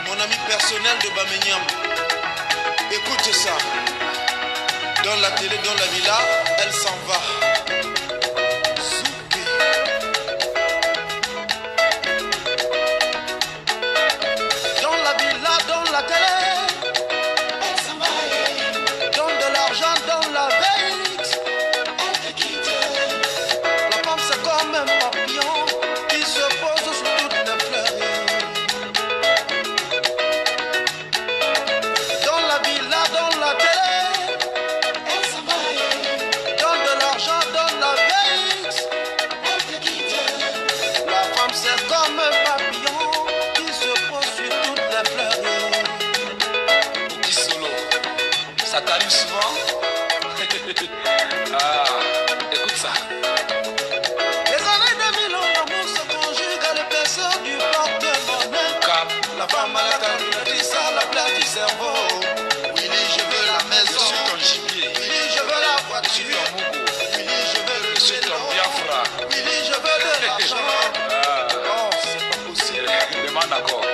mon ami personnel de Bamenyam. Écoute ça. Dans la télé, dans la villa, elle s'en va. Soupé. Dans la villa, dans la télé, elle s'en va. Donne de l'argent dans la VX, elle te quitte. La femme c'est comme un papillon qui se pose sur toutes les fleurs. Dans la villa, dans la télé. C'est comme un papillon qui se pose sur toutes les fleurs. Petit solo, ça t'arrive souvent? Ah, écoute ça. Les années 2000 ans, l'amour se conjugue à l'épaisseur du porte-monnaie. La femme à la calculatrice à la place du cerveau. Willy, je veux la maison. Je suis ton gibier. Willy, je veux la voiture. Je suis ton Mougou. Willy, je veux le Je suis ton Biafra. Willy, je veux de l'argent. Demande encore.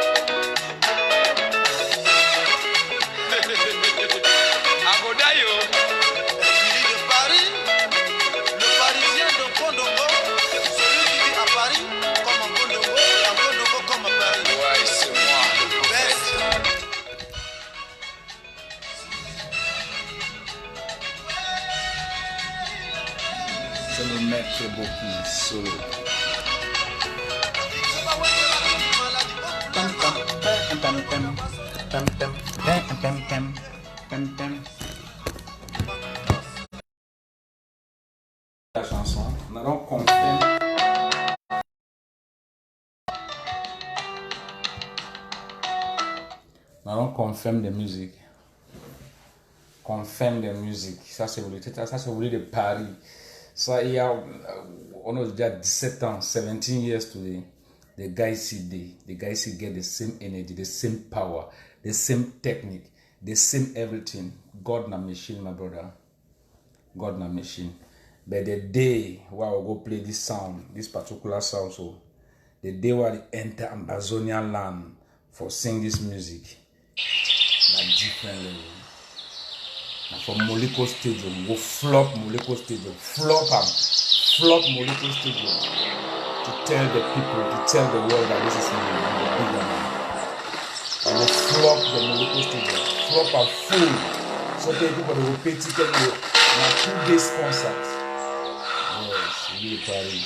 Agodayo. Willy de Paris, le Parisien de Kondongo, celui qui vit à Paris comme en Kondongo et en Kondongo comme à Paris. Ouais, c'est moi, le prophète. C'est le maître Boki solo. La chanson, nous allons confirmer des musiques. Confirme des musiques. Ça c'est voulu de Paris. Ça il y a on a déjà 17 ans, 17 years today. the guys see get the same energy, the same power, the same technique, the same everything. God na machine, my brother. God na machine. But the day where I will go play this sound, this particular sound, so the day where they enter Ambazonian land for sing this music, na different level. Now from Moleko Stadium, go flop Moleko Stadium, flop Moleko Stadium to tell the people, to tell the world that this is me, I'm the bigger man. I will flop the Moleko Stadium, flop and full. So many people they will pay ticket in a 2 days concert. Yes, really party.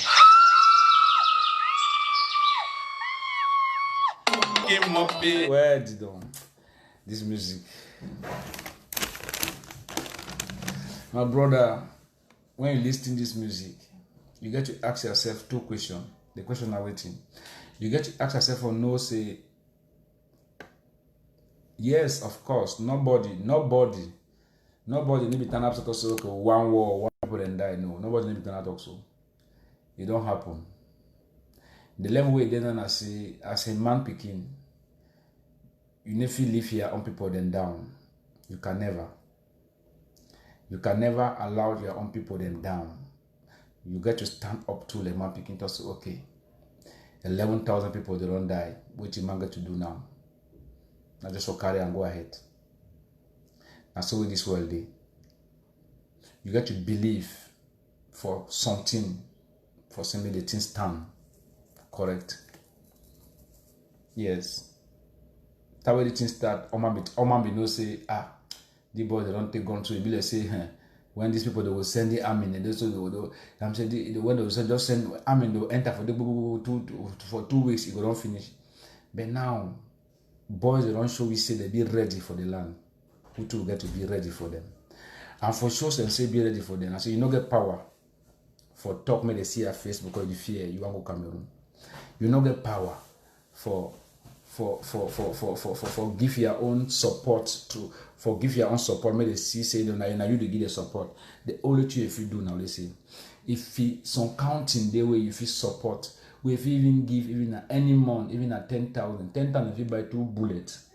Where did this music? My brother, when you listen to this music, you get to ask yourself 2 questions. The question are waiting. You get to ask yourself for no say. Yes, of course. Nobody need to turn up to say okay, one war, one people then die. No, nobody need to turn up also. It don't happen. The level where then I say as a man picking, you never live here on people then down. You can never allow your own people then down. You get to stand up to the man picking to say, okay, 11,000 people they don't die. What you man get to do now? Now just carry and go ahead. And so with this world day, you get to believe for something, for something the things stand. Correct. Yes. That way the things start. Oman be no say the boy they don't take gun to it. Be like say when these people they will send the army and they so I'm saying when they will just send army they will enter for 2 weeks it will don't finish. But now boys they don't show we say they be ready for the land. We too get to be ready for them. And for sure and say be ready for them. And so you don't get power for talk me they see your face because you fear you want to go Cameroon. You don't get power for give your own support to give your own support. May they see say now you to give the support. The only thing if you do now, let's say if some counting the way if you support, we if you even give even any month, even at 10,000 if you buy 2 bullets,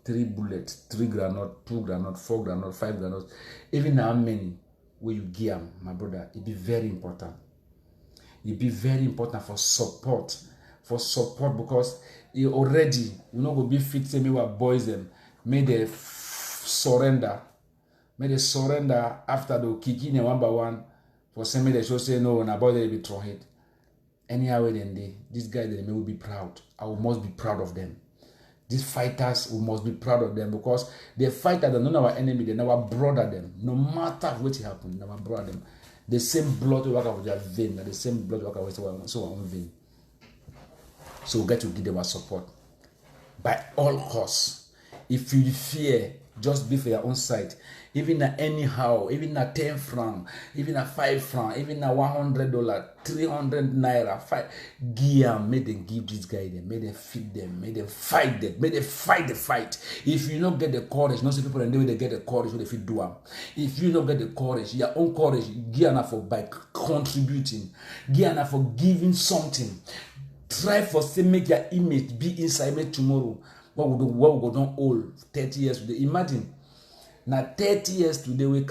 3 bullets, 3 granite, 2 granite, 4 granite, 5 granates, even how many where you give them, my brother, it be very important. It be very important for support because you already you know go be fit say me what boys them may they surrender after the kicking one by one for say me they show say no and about they be throw it anyhow then this guy they will be proud. I must be proud of them. These fighters we must be proud of them because they fight that not our enemy, they never brother them. No matter what happen, never brother them. The same blood work of their vein, the same blood work of our own vein. So we get to give them our support by all costs. If you fear, just be for your own side. Even at anyhow, even at 10 francs, even at 5 francs, even at $100, 300 naira, may they give this guy them, may they feed them, may they fight them, may they fight the fight. If you don't get the courage, not some people and they get the courage when they feed do them. If you don't get the courage, your own courage, give enough for by contributing, give enough for giving something. Try for say make your image be inside me tomorrow. What would go down all 30 years today? Imagine now 30 years today we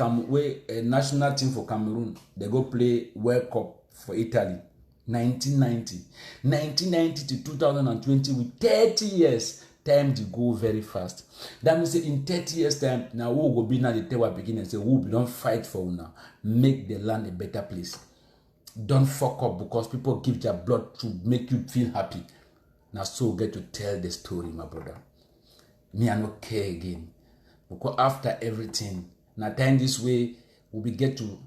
a national team for Cameroon they go play World Cup for Italy 1990 to 2020 with 30 years time to go very fast. That means in 30 years time now we will be now the table begin and say we don't fight for now make the land a better place. Don't fuck up because people give their blood to make you feel happy. Now so get to tell the story, my brother. Me I no care again. Because after everything, now time this way, we get to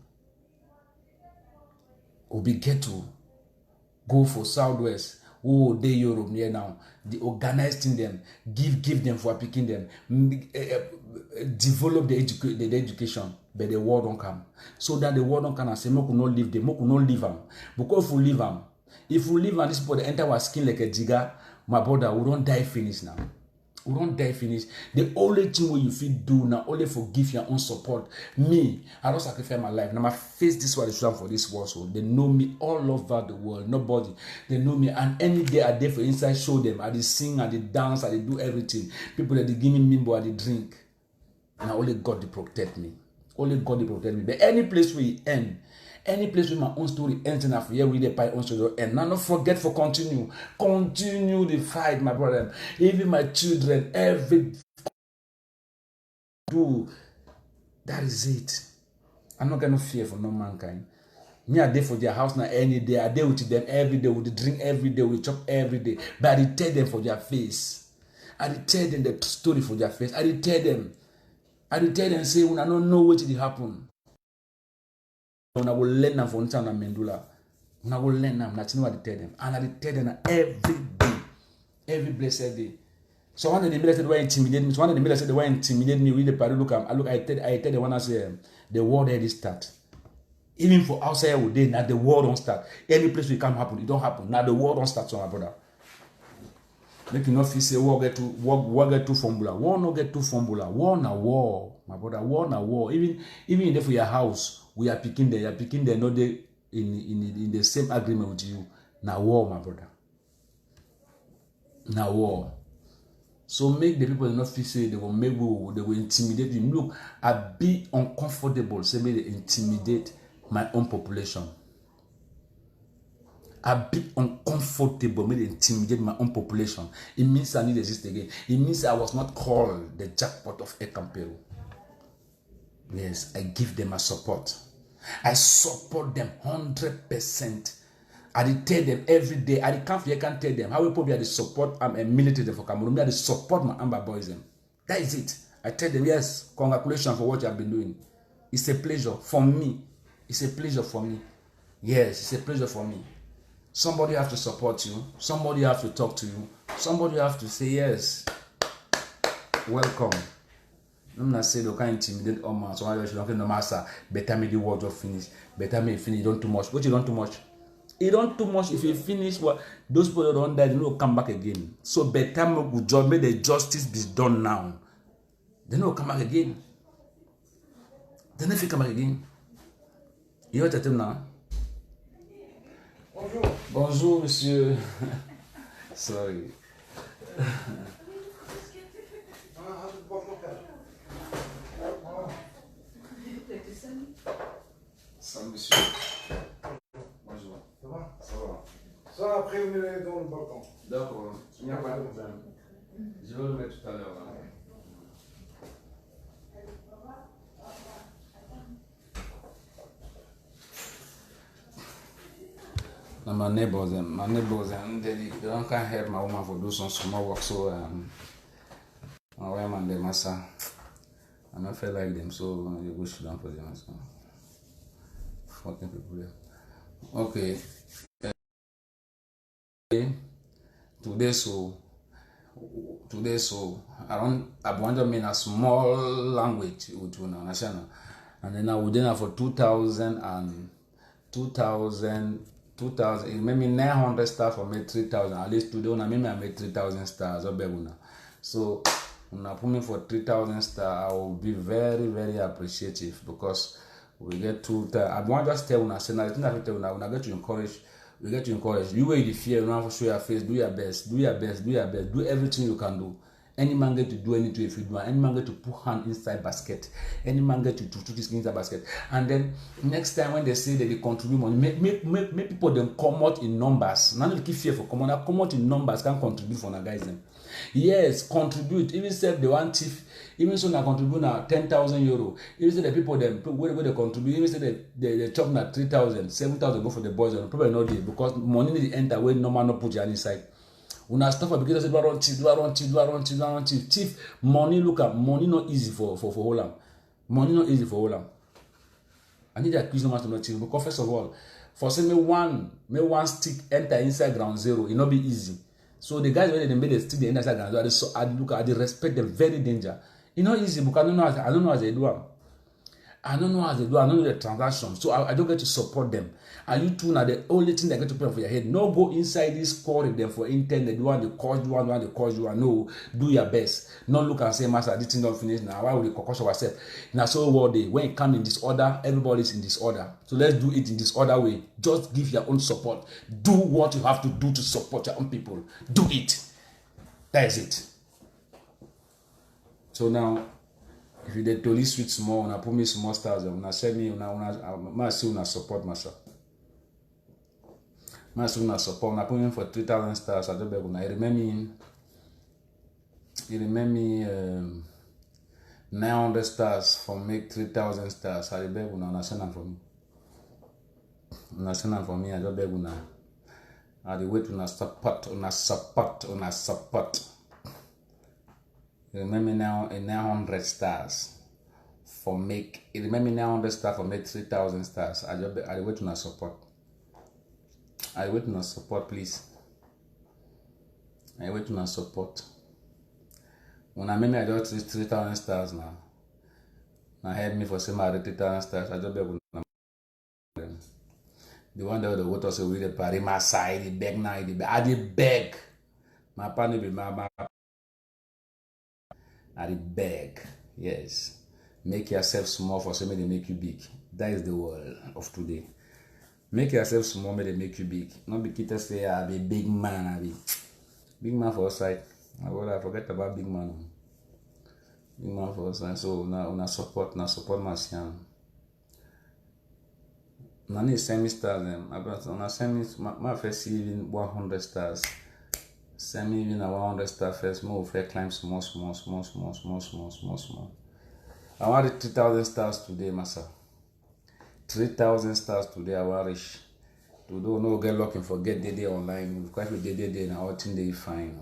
go for Southwest. Oh, they Europe near now. The organizing them, give them for picking them, develop the education. But the war don't come. So that the war don't come and say, we could not leave them, we could not leave them. Because if we leave them, this people enter our skin like a jigger, my brother, we don't die finish now. We don't die finish. The only thing what you feel do now, only forgive your own support. Me, I don't sacrifice my life. Now I face this one for this world. So they know me all over the world. Nobody. They know me. And any day I did for inside show them. I did sing, I did dance, I did do everything. People that they give me mimbo, I did drink. And only God they protect me. Only God they protect me. But any place where you end, any place with my own story ends enough here with the pie own story and now don't forget for continue the fight, my brother. Even my children, every do that is it. I'm not gonna fear for no mankind. Me are there for their house now any day. I there with them every day. We drink every day. We chop every day. But I tell them for their face. I tell them the story for their face. I tell them say when I don't know what did happen. When I will learn them for Ntana Mendula. When I will learn them, that's what I tell them. And I tell them every day. Every blessed day. So one of the said they were intimidate me. So one of the said they were intimidate me with the party. I tell them when I say the war already start. Even for outside all day, now the war don't start. Any place we can happen, it don't happen. Now the war don't start, so my brother. Make you not feel say war get to formula. War no get to formula. War na war, my brother. War na war. Even if for your house, we are picking there. You are picking there. Not they in the same agreement with you. Na war, my brother. Na war. So make the people not feel say they will intimidate you. Look, I be uncomfortable. Say me they intimidate my own population. I be uncomfortable, may they intimidate my own population. It means I need to exist again. It means I was not called the jackpot of Ekampero. Yes, I give them a support. I support them 100%. I tell them every day. I can't tell them how we probably the support. I'm a military for Cameroon. I support my Amba boys. That is it. I tell them yes, congratulations for what you have been doing. It's a pleasure for me. It's a pleasure for me. Yes, it's a pleasure for me. Somebody have to support you. Somebody have to talk to you. Somebody have to say yes. Welcome. I'm not saying you can't intimidate all man. So I don't know master. Better me the word of finish. Better me finish. You don't too much. What you don't too much? You don't too much. If you finish what those people don't die, they don't come back again. So better me good job. May the justice be done now. They don't come back again. They never come back again. You know what I tell now? Bonjour. Bonjour, monsieur. Sorry. Ça, monsieur. Bonjour. Ça va? Ça va. Ça, après, on est dans le balcon. D'accord. Il n'y a pas de problème. Je vais le mettre tout à l'heure. My neighbors, they don't can't help my woman for do some small work, so my woman they must. I don't feel like them, so you go sit down for them. So. Fucking people there. Okay. Today, so around I want to mean a small language with national, and then I would dinner for 2000, maybe 900 stars for me 3,000. At least today, I made 3,000 stars. So, when I put me for 3,000 stars, I will be very, very appreciative because we get to. I want to just tell you, I say, I get to encourage. We get to encourage. You wait the fear, you don't have to show your face. Do your best. Do your best. Do your best. Do everything you can do. Any man get to do anything if you do. Any man get to put hand inside basket. Any man get to put his inside basket. And then next time when they say that they contribute money, make people them come out in numbers. None of the fear for come out in numbers can contribute for the guys them. Yes, contribute. Even if they want chief, even so they contribute now 10,000 euro. Even say the people them where they contribute, even say they chop now 3,000, 7,000 go for the boys. Probably not there because money need to enter when normal not put your inside. When I stop because I say do I run chief. Chief, money look at money not easy for Holland. Money not easy for Holland. I need to accuse no man to not chief because first of all, for say me one stick enter inside ground zero, it not be easy. So the guys when they made the stick the inside ground zero, I respect them very danger. It's not easy because I don't know how they do them. I don't know how they do. I don't know the transaction, so I don't get to support them. And you two are the only thing that get to put for your head. No go inside this quarry them for internet. Do want to cause you, want to cause you. And no, do your best. Not look and say, Master, this thing don't finish now. Why would we concussion ourselves? In a so world day, when it comes in disorder, everybody's in disorder. So let's do it in this other way. Just give your own support. Do what you have to do to support your own people. Do it. That is it. So now, if you did totally switch small, una put me small stars, una send me, una see una support myself. I see una support, una put me for 3,000 stars. I don't beg una. You remember me 900 stars for make 3,000 stars. I beg una send them for me. Una send them for me. I don't beg una. I the wait una support. You remember now 900 stars. For make, it remember 900 stars for make 3,000 stars. I wait to not support. I wait to not support, please. I wait to not support. When I make me, I just 3,000 stars now. Now help me for some 3,000 stars. I just beg them. The one that the water say we the party my side, the beg now, the beg. I did beg. My partner be my. I beg, yes. Make yourself small for somebody to make you big. That is the world of today. Make yourself small, may they make you big. Not be kids say I be big man, I be big man for outside. I forget about big man. Big man for outside. So now support my son. Now need send me stars them. Now send me my first even 100 stars. Send me even a 100 star first. More fair climb small. I want 3,000 stars today, Massa. 3,000 stars today. I want reach. To do no get looking for get day online. Because we day now all thing they fine.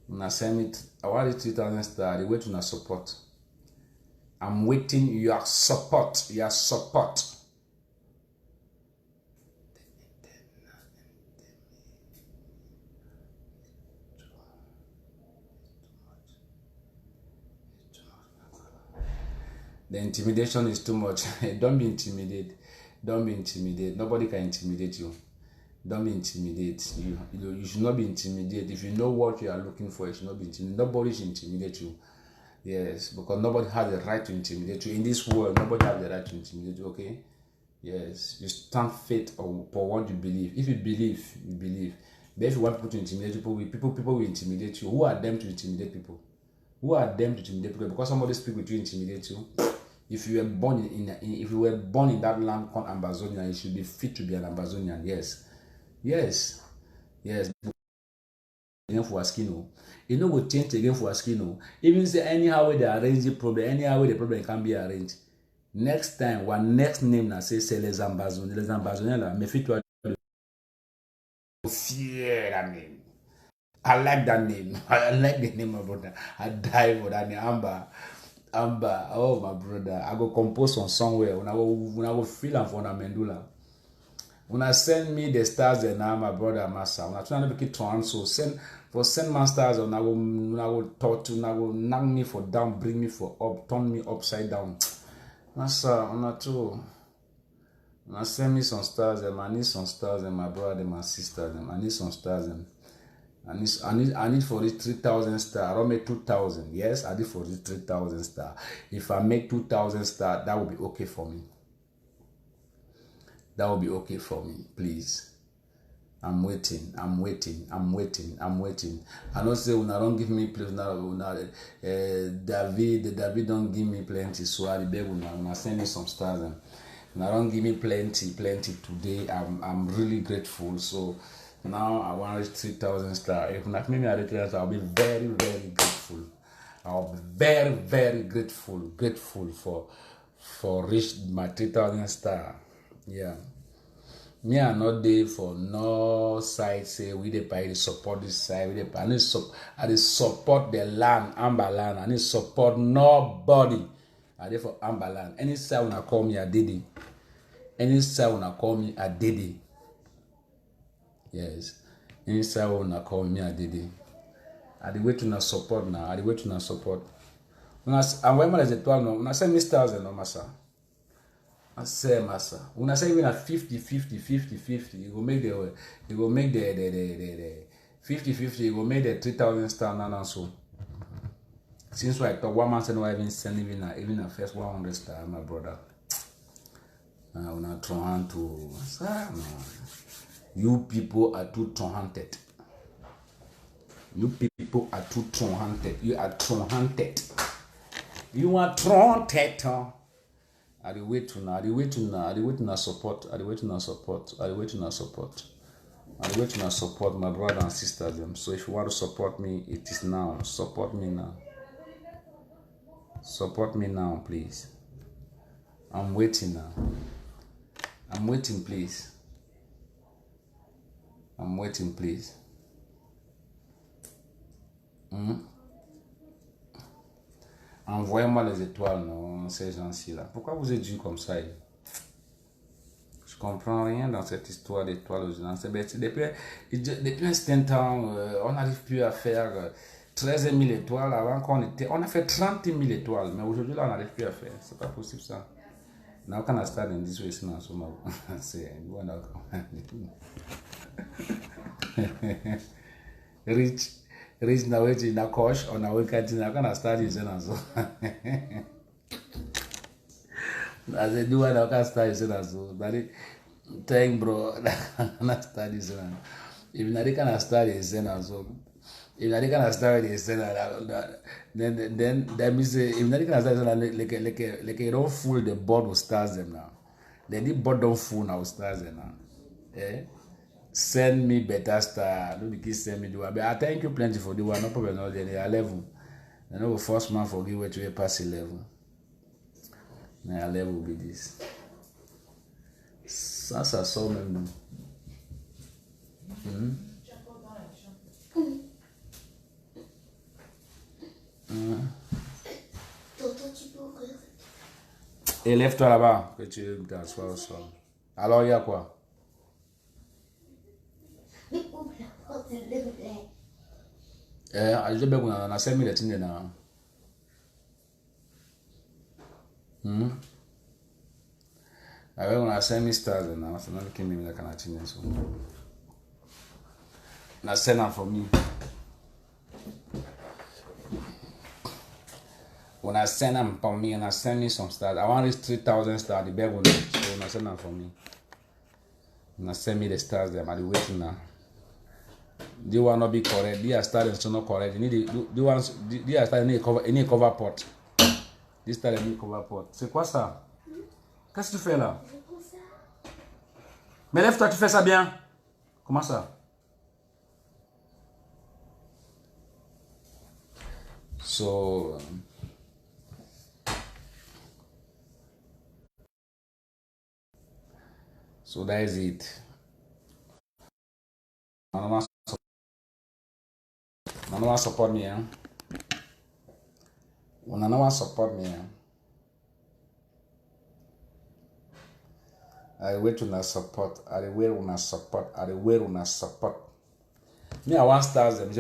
Now send me. I want 3,000 stars. The way to not support. I'm waiting your support. Your support. The intimidation is too much. Don't be intimidated. Don't be intimidated. Nobody can intimidate you. Don't be intimidated. You should not be intimidated. If you know what you are looking for, you should not be intimidated. Nobody should intimidate you. Yes, because nobody has the right to intimidate you. In this world, nobody has the right to intimidate you, okay? Yes, you stand faith for what you believe. If you believe, you believe. But if you want people to intimidate people will intimidate you. Who are them to intimidate people? Who are them to intimidate people? Because somebody speak with you, intimidate you. If you were born in that land called Ambazonia, you should be fit to be an Ambazonian. Yes. Again for Askino. You know we change again for Askino. Even say anyhow way they arrange the problem, anyhow way the problem can be arranged. Next time, one next name na say les Ambazoniens. Les Ambazoniens là, me fit to fear that name. I like that name. I like the name, my brother. I die for that name. Amber, oh my brother, I go compose on somewhere. When I go feel am for na Mendula. When I send me the stars and now my brother Massa. When I try to make it so send my stars and I go talk to, I go knock me for down, bring me for up, turn me upside down. Massa, on too. When I send me some stars and I need some stars and my brother and my sister them. I need some stars and I need for this 3,000 star. I don't make 2,000. Yes, I need for this 3,000 star. If I make 2,000 star, that will be okay for me. That will be okay for me, please. I'm waiting. I don't say when I don't give me place now. David don't give me plenty. So I beg when I send you some stars and I don't give me plenty today. I'm really grateful. So. Now I want to reach 3,000 stars. If not maybe I reach 3,000, I'll be very, very grateful. I'll be very, very grateful for reach my 3,000 stars. Yeah. Me are not there for no side say we dey pay support this side. I need support the land, Amber land. I need support nobody. I dey for Amber land. Any side when I call me a Didi. Any side when I call me a Didi. Yes. Inside when I call me a Didi. I the way to not support now. I the way to not support. When I when I say 12 no, when I say Mr. no massa. I say massa. When I say even at 50, 50, 50, 50, you go make the 50, 50, you go make the 3,000 star now so. Since I thought 1 month and I even send even a first 100 star, my brother. When I trying to you people are too hunted. You people are too hunted. You are hunted. You are hunted, huh? I the wait to now. I the wait to now. I the wait to now support. I the wait to now support. I the wait to now support. I the wait to now support my brother and sisters. Them. So if you want to support me, it is now. Support me now. Support me now, please. I'm waiting now. I'm waiting, please. I'm waiting, please. Envoyez-moi les étoiles, non, ces gens-ci là. Pourquoi vous êtes durs comme ça? Je comprends rien dans cette histoire d'étoiles aux gens. Depuis un certain temps, on n'arrive plus à faire 13 000 étoiles avant qu'on était. On a fait 30 000 étoiles, mais aujourd'hui là, on n'arrive plus à faire. C'est pas possible ça. Now can I start in this way? C'est Rich na waiting na coach or na waiting na can I start using as well. As I do, I can start using as well. But thank bro, na start using. If na they can start using as well. If na they can start using, then that means if na they can start using, like you don't fool the board will start them now. Then the board don't fool now start them now. Eh? Send me better star. Don't be send me the one. But I thank you plenty for the one. No problem. No, they are level. I know the first man forgive what you pass 11. Now level will be this. Ça sort même. Et lève-toi là-bas que tu t'assois au sol. Alors il y a quoi? Je vais on a 5 minutes now. I will on 5 stars now. So not looking me like an attendance. So now send them for me. When I send them for me and I send me some stars, I want this 3,000 stars. The bag will not. So when I send them for me, and I send me the stars. Them are waiting now. They will not be correct. They are starting to not correct. You need they are starting any cover pot. This style any cover pot. C'est quoi ça? Qu'est-ce que tu fais là? Mais lève-toi, tu fais ça bien. Comment ça? So that is it. No one support me, eh? When no one support me, I wait to not support. I wait to not support. I wait to not support. Me, I want stars them.